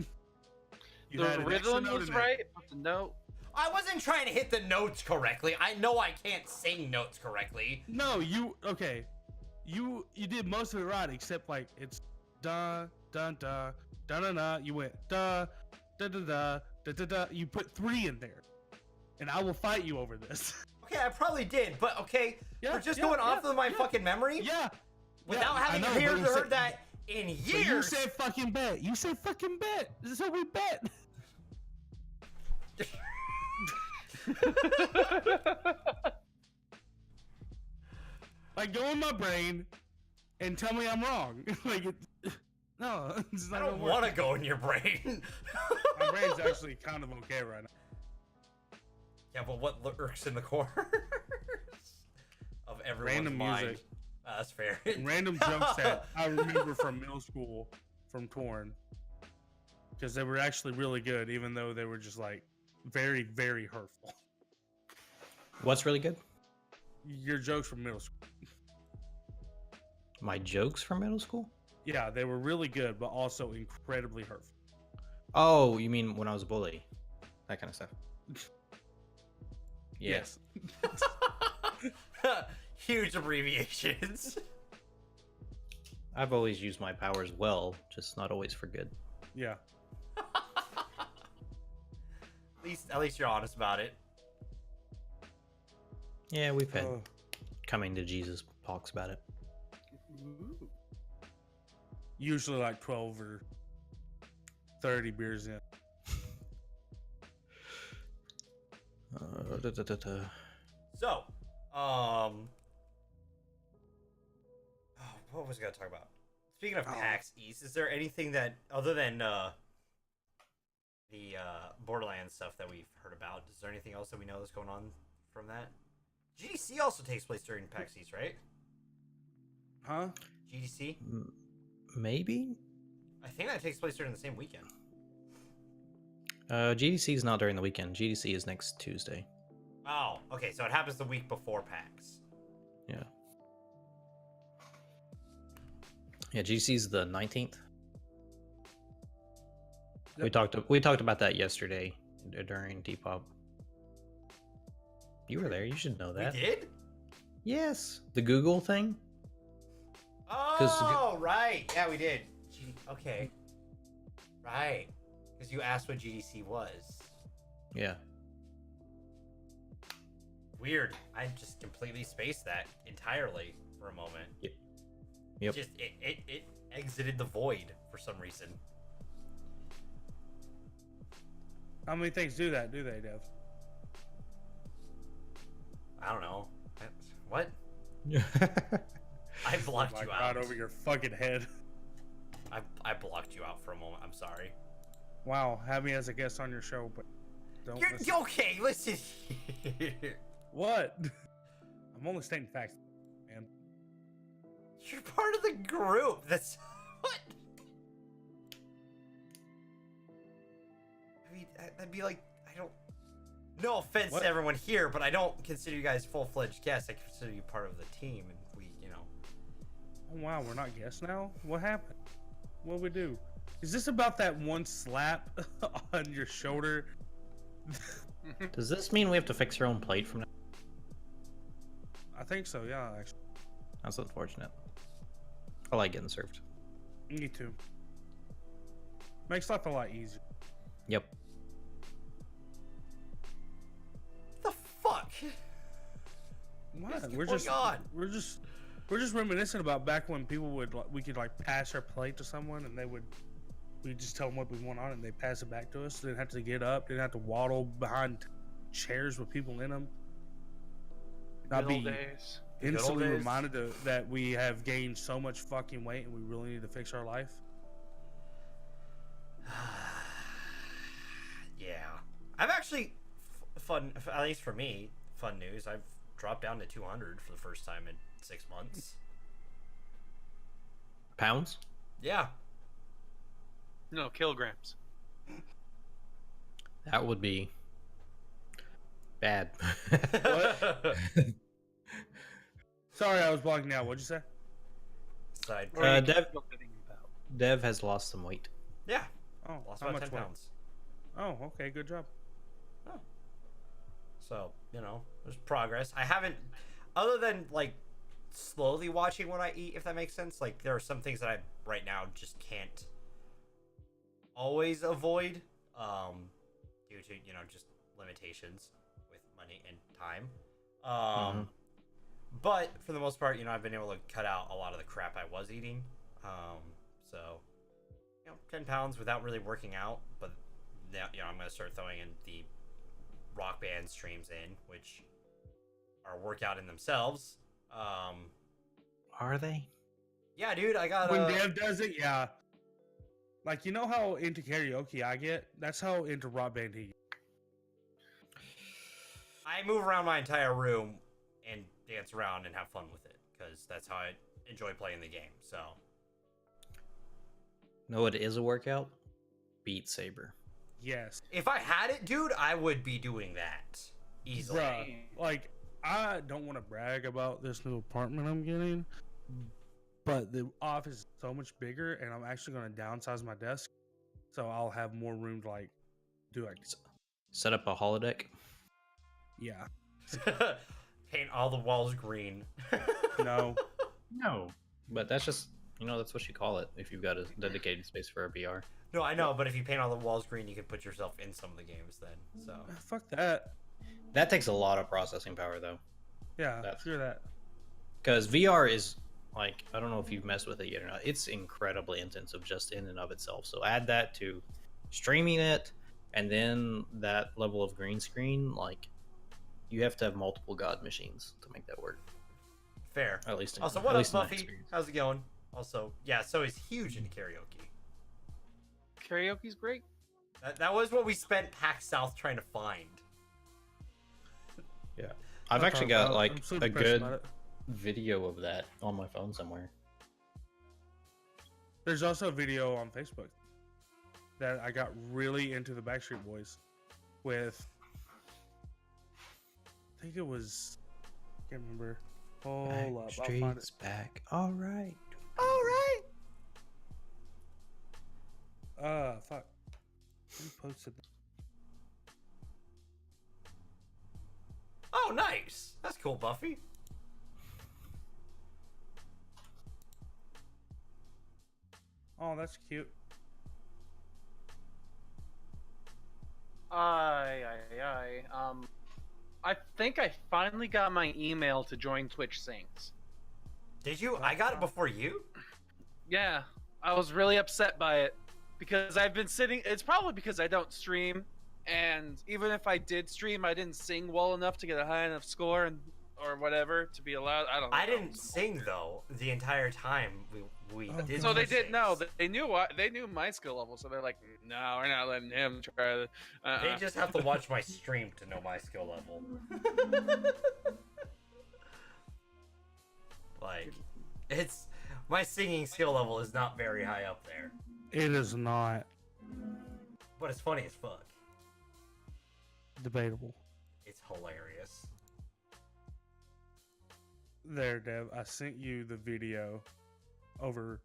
You The had an extra rhythm note was in there. right, but the note. I wasn't trying to hit the notes correctly. I know I can't sing notes correctly. No, you did most of it right, except like it's da da da da da da. You went da da da da da da da. You put 3 in there, and I will fight you over this. Okay, I probably did, but okay, Yeah, we're just yeah, going off yeah, of my yeah. fucking memory Yeah. without yeah, having I know, but you heard said- that in But you years. said fucking bet. You said fucking bet. So we bet. Like, go in my brain and tell me I'm wrong. Like, no, it's I not don't want to go in your brain. My brain's actually kind of okay right now. Yeah, but what lurks in the corners of everyone's Random mind? music. That's fair. Random jokes that I remember from middle school from Toarn. Because they were actually really good, even though they were just like very, very hurtful. What's really good? Your jokes from middle school. My jokes from middle school? Yeah, they were really good, but also incredibly hurtful. Oh, you mean when I was a bully? That kind of stuff. Yeah. Yes. Huge abbreviations. I've always used my powers well, just not always for good. Yeah. At least you're honest about it. Yeah, we've had Oh. coming to Jesus talks about it. Usually like 12 or 30 beers in. So, what was I gonna talk about? Speaking of PAX East, is there anything that other than the Borderlands stuff that we've heard about? Is there anything else that we know that's going on from that? GDC also takes place during PAX East, right? Huh? GDC? Maybe? I think that takes place during the same weekend. GDC is not during the weekend. GDC is next Tuesday. Oh, okay, so it happens the week before PAX. Yeah. Yeah, GDC is the 19th. Yep. We talked about that yesterday during Depop. You were there. You should know that. We did? Yes, the Google thing. Oh, right. Yeah, we did. Okay. Right. Because you asked what GDC was. Yeah. Weird. I just completely spaced that entirely for a moment. Yep. Just it exited the void for some reason. How many things do that, do they, Dev? I don't know. What? I blocked Like you right out. over your fucking head. I blocked you out for a moment. I'm sorry. Wow, have me as a guest on your show, but don't listen. You're okay. Listen. What? I'm only stating facts, man. You're part of the group. That's what. I mean, that'd be like I don't. No offense What? to everyone here, but I don't consider you guys full-fledged guests. I consider you part of the team, and we, Oh wow, we're not guests now? What happened? What'd we do? Is this about that one slap on your shoulder? Does this mean we have to fix our own plate from now? I think so, yeah, actually. That's unfortunate. I like getting served. Me too. Makes life a lot easier. Yep. the fuck? What? What's going on? We're just reminiscing about back when we could like pass our plate to someone and we just tell them what we want on it and they pass it back to us. Didn't have to get up. Didn't have to waddle behind chairs with people in them. Not Good old be days. instantly days. reminded that we have gained so much fucking weight and we really need to fix our life. Yeah. I've actually fun, at least for me, fun news. I've dropped down to 200 for the first time in 6 months. Pounds? Yeah. No, kilograms. That would be bad. What? Sorry, I was blocking out. What'd you say? Side. What are you Dev- still thinking about? Dev has lost some weight. Yeah. Oh, Lost how about much 10 weight? pounds. Oh, okay, good job. So, there's progress. I haven't, other than like slowly watching what I eat, if that makes sense. Like, there are some things that I right now just can't always avoid due to, just limitations with money and time. But for the most part, I've been able to cut out a lot of the crap I was eating. So, 10 pounds without really working out. But now, I'm going to start throwing in the rock band streams in, which are a workout in themselves. Are they? Yeah, dude, I got When Dev does it, yeah. Like, you know how into karaoke I get? That's how into rock band he gets. I move around my entire room and dance around and have fun with it because that's how I enjoy playing the game. So, No, it is a workout. Beat Saber. Yes. if I had it, dude, I would be doing that easily. Bruh, like, I don't want to brag about this new apartment I'm getting, but the office is so much bigger, and I'm actually going to downsize my desk, so I'll have more room to, like, do, like, Set up a holodeck. yeah. Paint all the walls green. No. No. But that's just, that's what you call it if you've got a dedicated space for a VR. No, I know, but if you paint all the walls green, you can put yourself in some of the games then. So, Fuck that. That takes a lot of processing power, though. Yeah, That's- screw that. Because VR is, like, I don't know if you've messed with it yet or not. It's incredibly intensive just in and of itself. So add that to streaming it, and then that level of green screen, like, you have to have multiple God machines to make that work. fair. At least in, Also, at what up, least in my Buffy? experience. How's it going? Also, yeah, so he's huge into karaoke. Karaoke's great. That was what we spent PAX South trying to find. I've actually got, like, I'm so a depressed good about it. video of that on my phone somewhere. There's also a video on Facebook that I got really into the Backstreet Boys with. I think it was. I can't remember. Hold up, I'll find it. Backstreet's back. All right. Fuck. Who posted that? Oh, nice. That's cool, Buffy. Oh, that's cute. I think I finally got my email to join Twitch Sings. Did you? I got it before you? Yeah, I was really upset by it because I've been sitting. It's probably because I don't stream, and even if I did stream, I didn't sing well enough to get a high enough score or whatever to be allowed. I don't know. I didn't sing, though, the entire time we Oh, did So they the did know. sings. They knew they knew my skill level, so they're like, no, we're not letting him try to. They just have to watch my stream to know my skill level. Like, it's... My singing skill level is not very high up there. It is not But it's funny as fuck. debatable. It's hilarious. There, Dev. I sent you the video over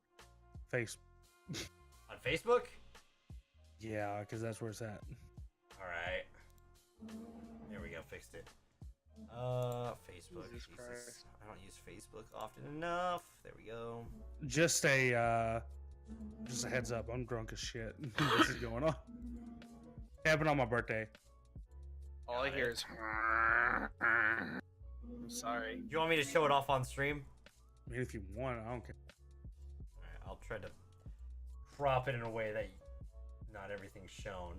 Facebook. On Facebook? Yeah, because that's where it's at. Alright. There we go, fixed it. Facebook. Jesus Jesus. Christ. I don't use Facebook often enough. There we go. Just a heads up. I'm drunk as shit. This is going on. Happened on my birthday. All I hear is. I'm sorry. Do you want me to show it off on stream? I mean, if you want, I don't care. Alright, I'll try to crop it in a way that not everything's shown.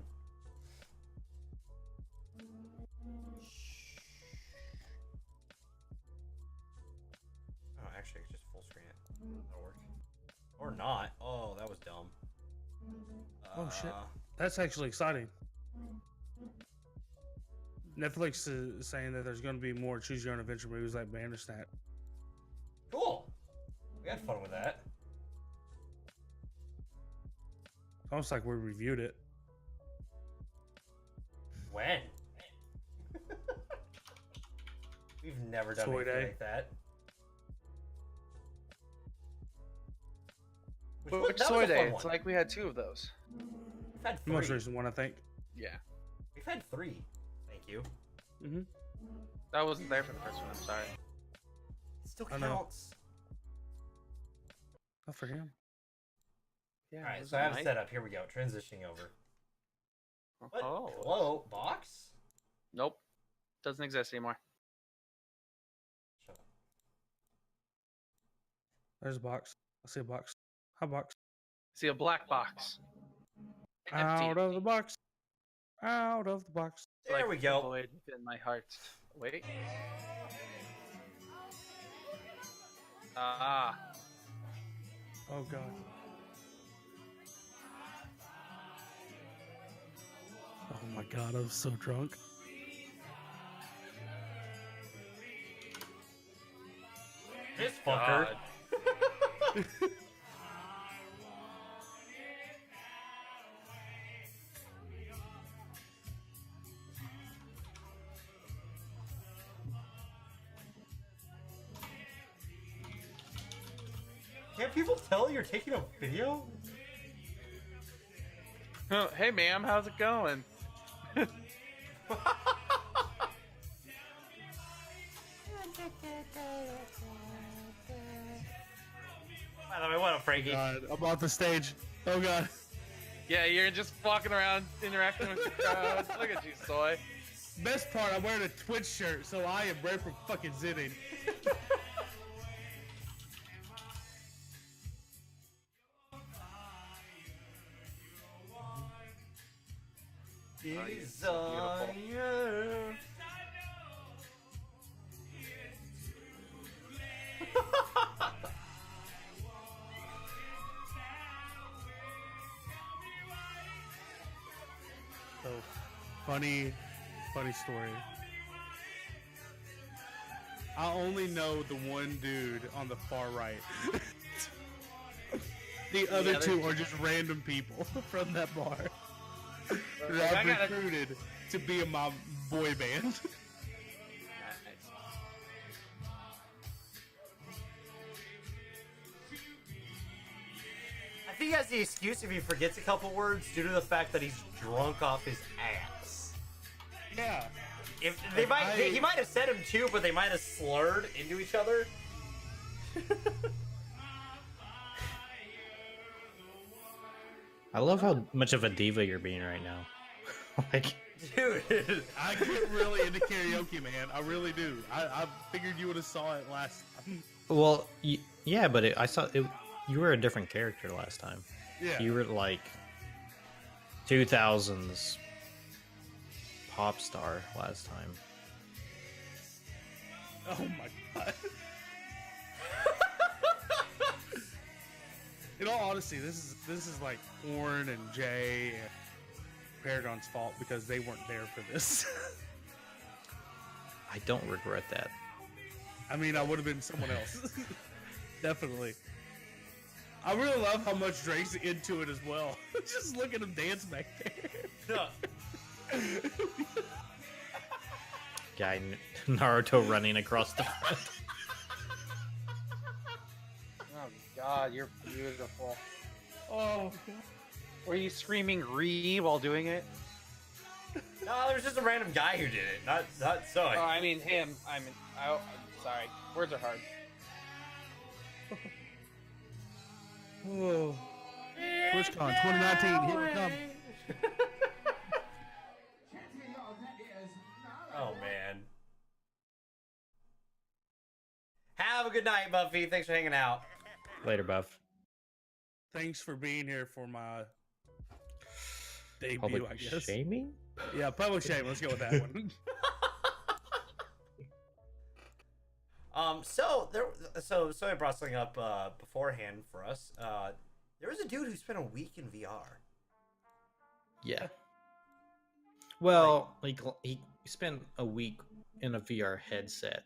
Oh, actually, I could just full screen it. That'll work. Or not. Oh, that was dumb. Oh shit, that's actually exciting. Netflix is saying that there's going to be more choose your own adventure movies like Bandersnatch. Cool. We had fun with that. It's almost like we reviewed it. When? We've never done Soy anything Day. like that. Which that Soy was a fun Day? It's one. like we had 2 of those. We've had The most 3. recent one, I think. Yeah. We've had 3. Thank you. Mm-hmm. I wasn't there for the first one. I'm sorry. It still I know. counts. Not for him. Yeah. Alright, it so I have was set up. Here we go. Transitioning over. What? Oh. Hello? Box? Nope. Doesn't exist anymore. Shut up. There's a box. I see a box. Hi, box. See a black box. Out of the box. Out of the box. There Like we the go. void within my heart. Wait. Ah. Oh god. Oh my god, I'm so drunk. This fucker. God. Can't people tell you're taking a video? Oh, hey, ma'am, how's it going? By the way, what up, Frankie? God, I'm off the stage. Oh god. Yeah, you're just walking around interacting with the crowd. Look at you, Soy. Best part, I'm wearing a Twitch shirt, so I am ready for fucking zitting. Desire. So, funny story. I only know the one dude on the far right. The other two are just random people from that bar that I I've gotta- recruited to be in my boy band. I think he has the excuse if he forgets a couple words due to the fact that he's drunk off his ass. Yeah. If they he might have said him too, but they might have slurred into each other. I love how much of a diva you're being right now. Like, Dude. I get really into karaoke, man. I really do. I figured you would have saw it last time. well, yeah, but I saw it. You were a different character last time. Yeah. You were like 2000s pop star last time. Oh my god. In all honesty, this is like Toarn and Jay and Paragon's fault because they weren't there for this. I don't regret that. I mean, I would have been someone else. Definitely. I really love how much Drake's into it as well. Just look at him dance back there. Guy Naruto running across the front. Oh, God, you're beautiful. Oh, Were you screaming "Ree" while doing it? No, there's just a random guy who did it, not Soy. Oh, I mean him. I'm sorry. Words are hard. oh. TwitchCon 2019, here we come. Oh man. Have a good night, Buffy. Thanks for hanging out. Later, Buff. Thanks for being here for my debut, Public I guess. shaming? Yeah, public shame. Let's go with that one. So I brought something up beforehand for us. There was a dude who spent a week in VR. Yeah. Well, like he spent a week in a VR headset.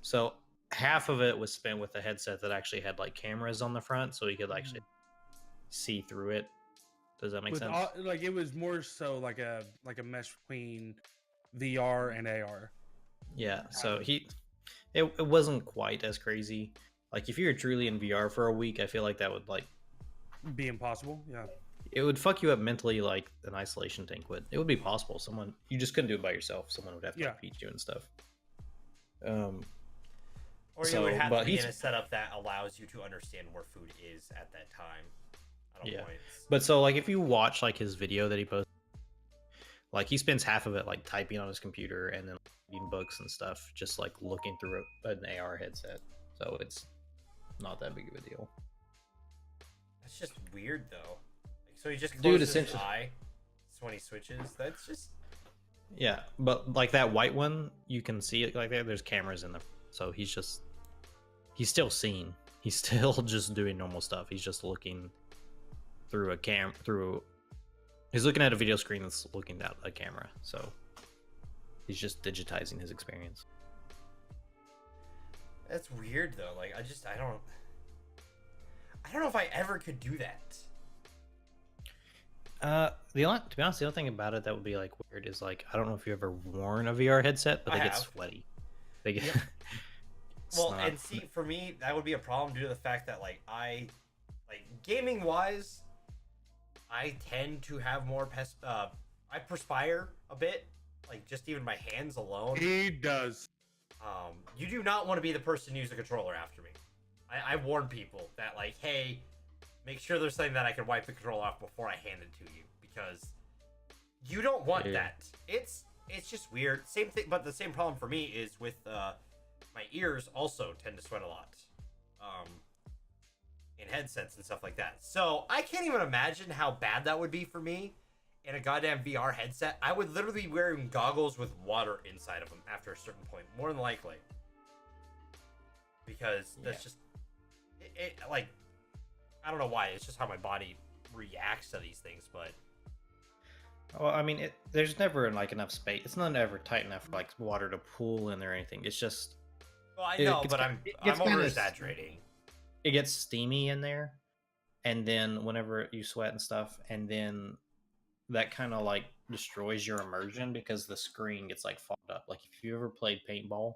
So half of it was spent with a headset that actually had like cameras on the front, so he could actually see through it. Does that make sense? Like it was more so like a mesh between VR and AR. Yeah. So it wasn't quite as crazy. Like if you were truly in VR for a week, I feel like that would like be impossible. Yeah. It would fuck you up mentally like an isolation tank would. It would be possible. You just couldn't do it by yourself. Someone would have to feed you and stuff. Or you would have to be in a setup that allows you to understand where food is at that time. But so like if you watch like his video that he posts, like he spends half of it like typing on his computer and then reading books and stuff, just like looking through an AR headset. So it's not that big of a deal. That's just weird though. So he just closes his eye when he switches. That's just but like that white one, you can see it like that. There's cameras in there, so he's still seeing. He's still just doing normal stuff. He's just looking through he's looking at a video screen that's looking at a camera. So he's just digitizing his experience. That's weird though. Like I don't know if I ever could do that. To be honest, the only thing about it that would be like weird is like I don't know if you've ever worn a VR headset, but they get sweaty. They get for me that would be a problem due to the fact that gaming wise, I tend to have more I perspire a bit, like just even my hands alone. He does. You do not want to be the person to use a controller after me. I warn people that like, hey, make sure there's something that I can wipe the controller off before I hand it to you, because you don't want that. It's just weird. Same thing, but the same problem for me is with my ears also tend to sweat a lot in headsets and stuff like that. So I can't even imagine how bad that would be for me in a goddamn VR headset. I would literally be wearing goggles with water inside of them after a certain point, more than likely, because that's just it like. I don't know why. It's just how my body reacts to these things, but. Well, I mean, there's never like enough space. It's not ever tight enough for like water to pool in there or anything. It's just. Well, I know, but I'm over exaggerating. It gets steamy in there, and then whenever you sweat and stuff, and then that kind of like destroys your immersion because the screen gets like fogged up. Like if you ever played paintball,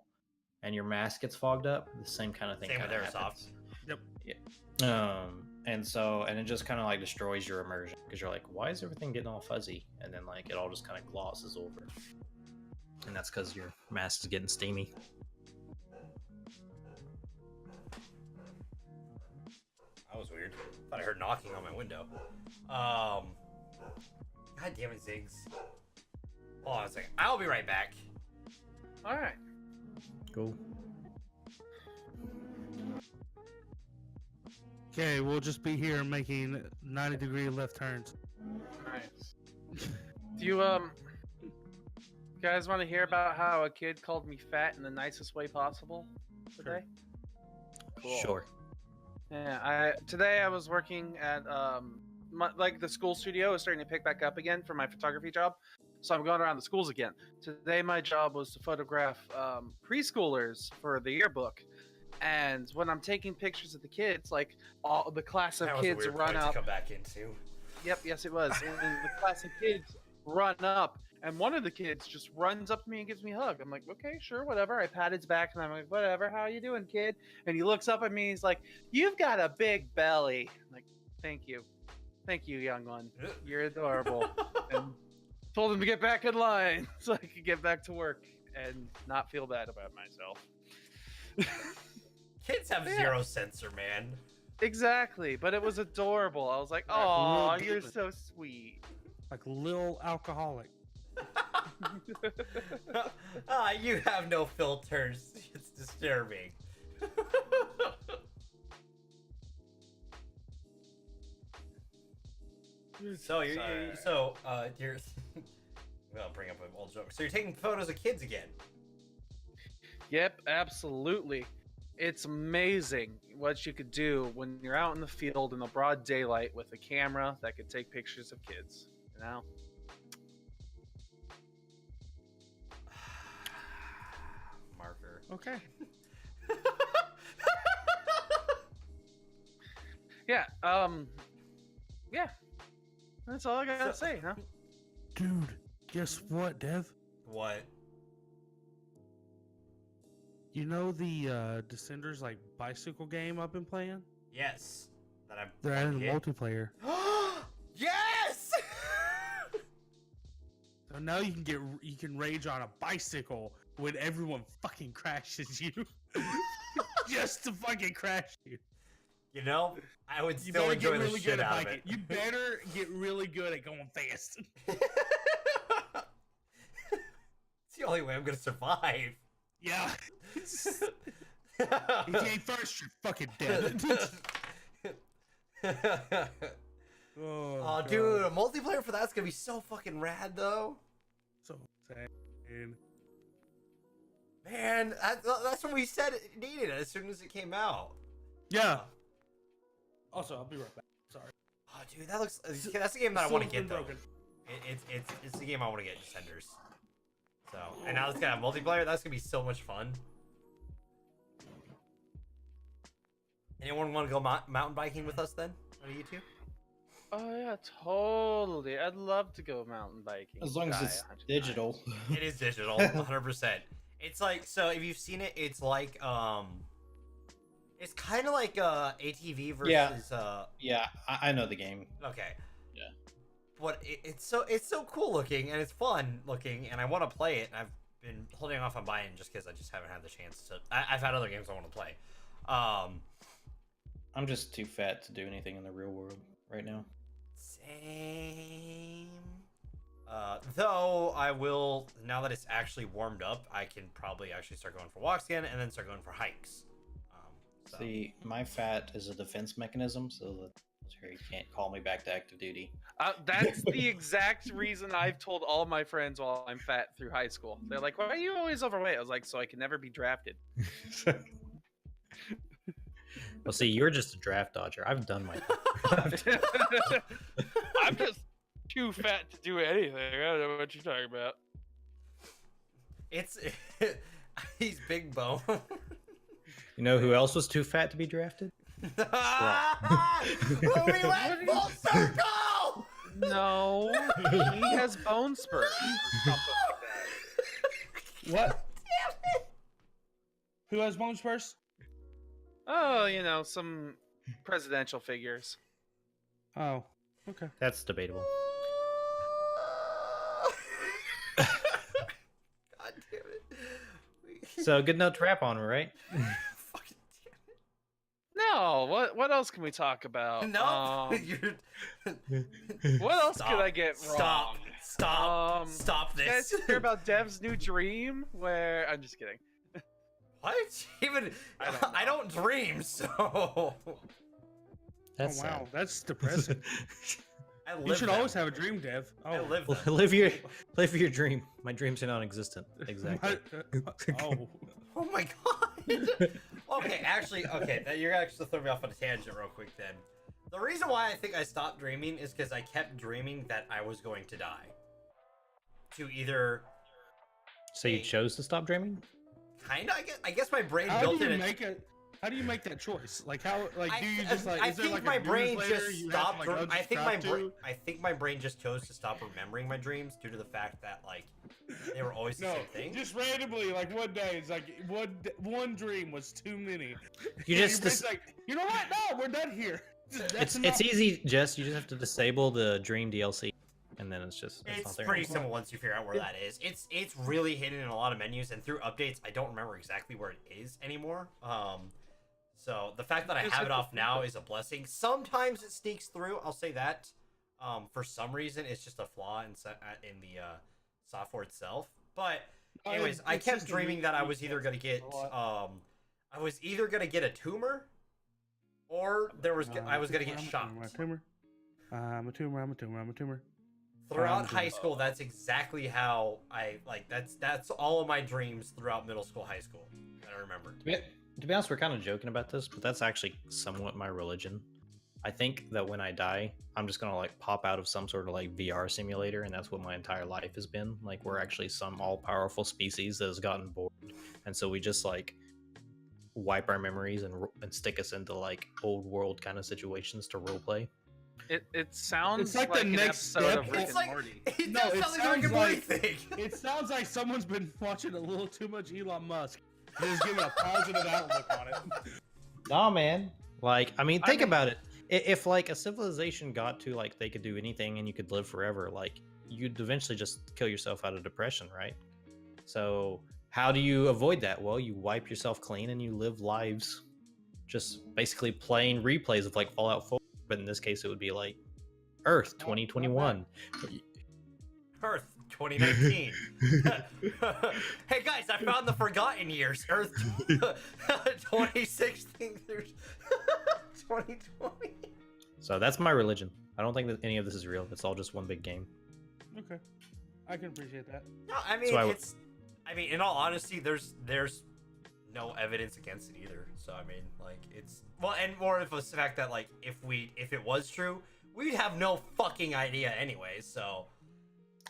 and your mask gets fogged up, the same kind of thing. Same with airsoft. Yep. Yeah. And it just kind of like destroys your immersion because you're like, why is everything getting all fuzzy? And then like it all just kind of glosses over, and that's because your mask is getting steamy. That was weird. Thought I heard knocking on my window. God damn it, Ziggs. Hold on a second. I'll be right back. All right. Cool. Okay, we'll just be here making 90-degree left turns. Nice. Do you guys want to hear about how a kid called me fat in the nicest way possible today? Cool. Sure. Yeah, today I was working at the school studio is starting to pick back up again for my photography job, so I'm going around the schools again. Today my job was to photograph preschoolers for the yearbook. And when I'm taking pictures of the kids, like all the class of kids run up. To come back into. Yep, yes it was. And the class of kids run up, and one of the kids just runs up to me and gives me a hug. I'm like, okay, sure, whatever. I pat his back, and I'm like, whatever. How you doing, kid? And he looks up at me. He's like, you've got a big belly. I'm like, thank you, young one. You're adorable. And told him to get back in line so I could get back to work and not feel bad about myself. Kids have zero censor, man. Exactly, but it was adorable. I was like, "Oh, you're so sweet." Like a little alcoholic. You have no filters. It's disturbing. You're well, bring up an old joke. So you're taking photos of kids again? Yep, absolutely. It's amazing what you could do when you're out in the field in the broad daylight with a camera that could take pictures of kids. You know. Marker. Okay. Yeah. Yeah. That's all I gotta say, huh? Dude, guess what, Dev? What? You know the Descenders like bicycle game I've been playing? Yes. That I'm. They're adding playing. multiplayer. Yes. So now you can rage on a bicycle when everyone fucking crashes you. Just to fucking crash you. You know, I would You still better enjoy get the really shit good at out of biking. it. You better get really good at going fast. It's the only way I'm gonna survive. Yeah. If you ain't first, you're fucking dead. Oh, dude, a multiplayer for that's gonna be so fucking rad, though. So insane. Man, that's what we said it needed as soon as it came out. Yeah. Also, I'll be right back. Sorry. Oh, dude, that's the game that I want to get, though. Broken. It's the game I want to get, Descenders. So, and now it's gonna have multiplayer. That's gonna be so much fun. Anyone want to go mountain biking with us then? One of you two? Oh yeah, totally. I'd love to go mountain biking. As long as it's 100%. digital. It is digital, 100%. It's like, so if you've seen it, it's like it's kind of like ATV versus Yeah, I know the game. Okay. Yeah. But it's so cool looking and it's fun looking and I want to play it and I've been holding off on buying just because I just haven't had the chance to. I've had other games I want to play. I'm just too fat to do anything in the real world right now. Same. Though I will, now that it's actually warmed up, I can probably actually start going for walks again and then start going for hikes. So. See, my fat is a defense mechanism, so the military can't call me back to active duty. That's the exact reason I've told all my friends while I'm fat through high school. They're like, "Why are you always overweight?" I was like, "So I can never be drafted." Well, see, you're just a draft dodger. I've done my I'm just too fat to do anything. I don't know what you're talking about. It's he's big bone. You know who else was too fat to be drafted? We went full circle. No, he has bone spurs. What? Who has bone spurs? Oh, you know, some presidential figures. Oh, okay. That's debatable. God damn it. So good note to wrap on, right? Fucking damn it. No, what else can we talk about? No, What else Stop. could I get wrong? Stop You guys this. hear about Dev's new dream? Where I'm just kidding. What? Even I don't dream, so That's Oh wow, sad. that's depressing. I live You should them. always have a dream, Dev. Oh, I live Well, them. live your your dream. My dreams are non-existent. Exactly. Oh, Oh my god. Okay, actually, that you're actually throwing me off on a tangent real quick then. The reason why I think I stopped dreaming is because I kept dreaming that I was going to die. To either So you chose to stop dreaming? kinda, I guess my brain how built do you in. make it? How do you make that choice? Like how? Like do you just like? I Is there think like my a news brain later just you have to, stopped. like, I think my unsubscribe to? I think my brain just chose to stop remembering my dreams due to the fact that like they were always the No, same thing. just randomly, like one day, it's like one dream was too many. You And just your brain's like, you know what? No, we're done here. That's it's easy, Jess. You just have to disable the dream DLC, and then it's just It's not there pretty anymore. simple once you figure out where that is. It's really hidden in a lot of menus, and through updates, I don't remember exactly where it is anymore. So the fact that I have it off now is a blessing. Sometimes it sneaks through. I'll say that. For some reason, it's just a flaw in the software itself. But anyways, I kept dreaming that I was either gonna get I was either gonna get a tumor, or I was gonna get shot. I'm a tumor. I'm a tumor. I'm a tumor. I'm a tumor. Throughout high school, that's exactly how I like. That's all of my dreams throughout middle school, high school that I remember. To be honest, we're kind of joking about this, but that's actually somewhat my religion. I think that when I die, I'm just gonna like pop out of some sort of like VR simulator, and that's what my entire life has been. Like we're actually some all-powerful species that has gotten bored, and so we just like wipe our memories and stick us into like old world kind of situations to roleplay. It sounds It's like like the an next episode step. of Rick It's and like Morty. it No, does it sound like a Rick and sounds Morty like- thing. It sounds like someone's been watching a little too much Elon Musk. Just giving a positive outlook on it. Nah, man. Like, I mean, think about it. If like a civilization got to like they could do anything and you could live forever, like you'd eventually just kill yourself out of depression, right? So how do you avoid that? Well, you wipe yourself clean and you live lives, just basically playing replays of like Fallout 4. But in this case, it would be like Earth 2021. Earth 2019. Hey guys, I found the Forgotten Years. Earth 2016 through 2020. So that's my religion. I don't think that any of this is real. It's all just one big game. Okay, I can appreciate that. No, I mean So I mean, in all honesty, there's no evidence against it either. So I mean, like it's and more of a fact that like if it was true, we'd have no fucking idea anyway. So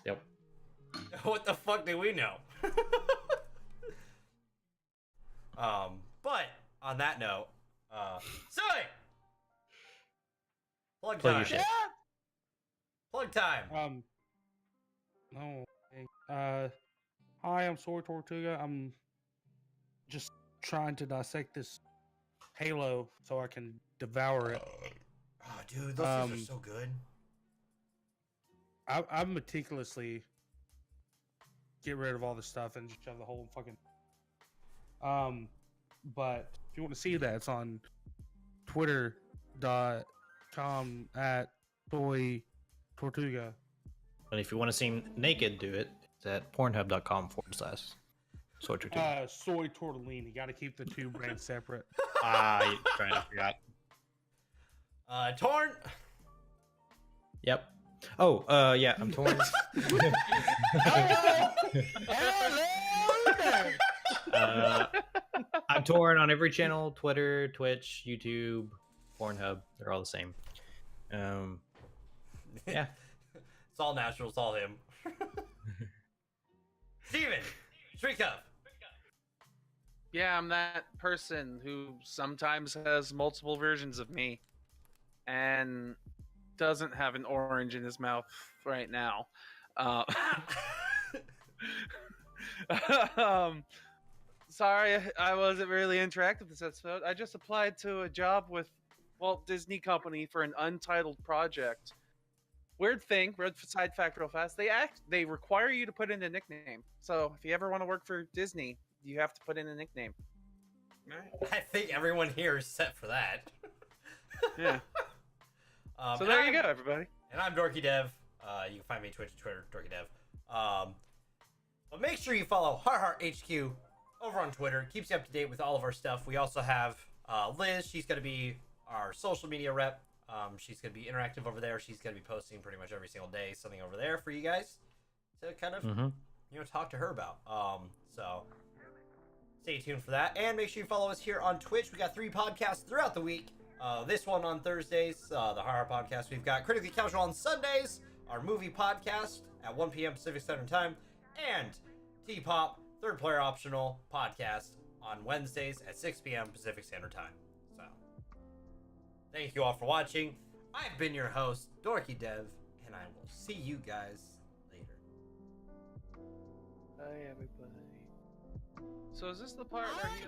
Yep. what the fuck do we know? But on that note, Soy! Plug Plug time. your shit. Plug time. No. Hi, I'm SoyTortuga. I'm just trying to dissect this Halo so I can devour it. Oh, dude, those things are so good. I meticulously get rid of all the stuff and just shove the whole fucking. But if you want to see that, it's on Twitter.com at SoyTortuga. And if you want to see him naked, do it. It's at pornhub.com/SoyTortuga. Soy tortellini. Got to keep the two brands separate. I forgot. Toarn. Yep. Oh, yeah, I'm torn. I'm torn on every channel: Twitter, Twitch, YouTube, Pornhub. They're all the same. Yeah. It's all natural. It's all him. Steven. Shrikov. Yeah, I'm that person who sometimes has multiple versions of me and doesn't have an orange in his mouth right now. Sorry, I wasn't really interactive this episode. I just applied to a job with Walt Disney Company for an untitled project. Weird thing, side fact real fast. They require you to put in a nickname. So if you ever want to work for Disney, you have to put in a nickname. I think everyone here is set for that. Yeah. So there you go, everybody. And I'm DorkyDev. You can find me Twitch, Twitter, DorkyDev. But make sure you follow Har Har HQ over on Twitter. Keeps you up to date with all of our stuff. We also have Liz. She's going to be our social media rep. She's going to be interactive over there. She's going to be posting pretty much every single day something over there for you guys to kind of talk to her about. So stay tuned for that, and make sure you follow us here on Twitch. We got 3 podcasts throughout the week. This one on Thursdays, the Har Har Podcast. We've got Critically Casual on Sundays, our movie podcast at 1 p.m. Pacific Standard Time, and T-Pop Third Player Optional podcast on Wednesdays at 6 p.m. Pacific Standard Time. So thank you all for watching. I've been your host, DorkyDev, and I will see you guys later. Bye, everybody. So is this the part where he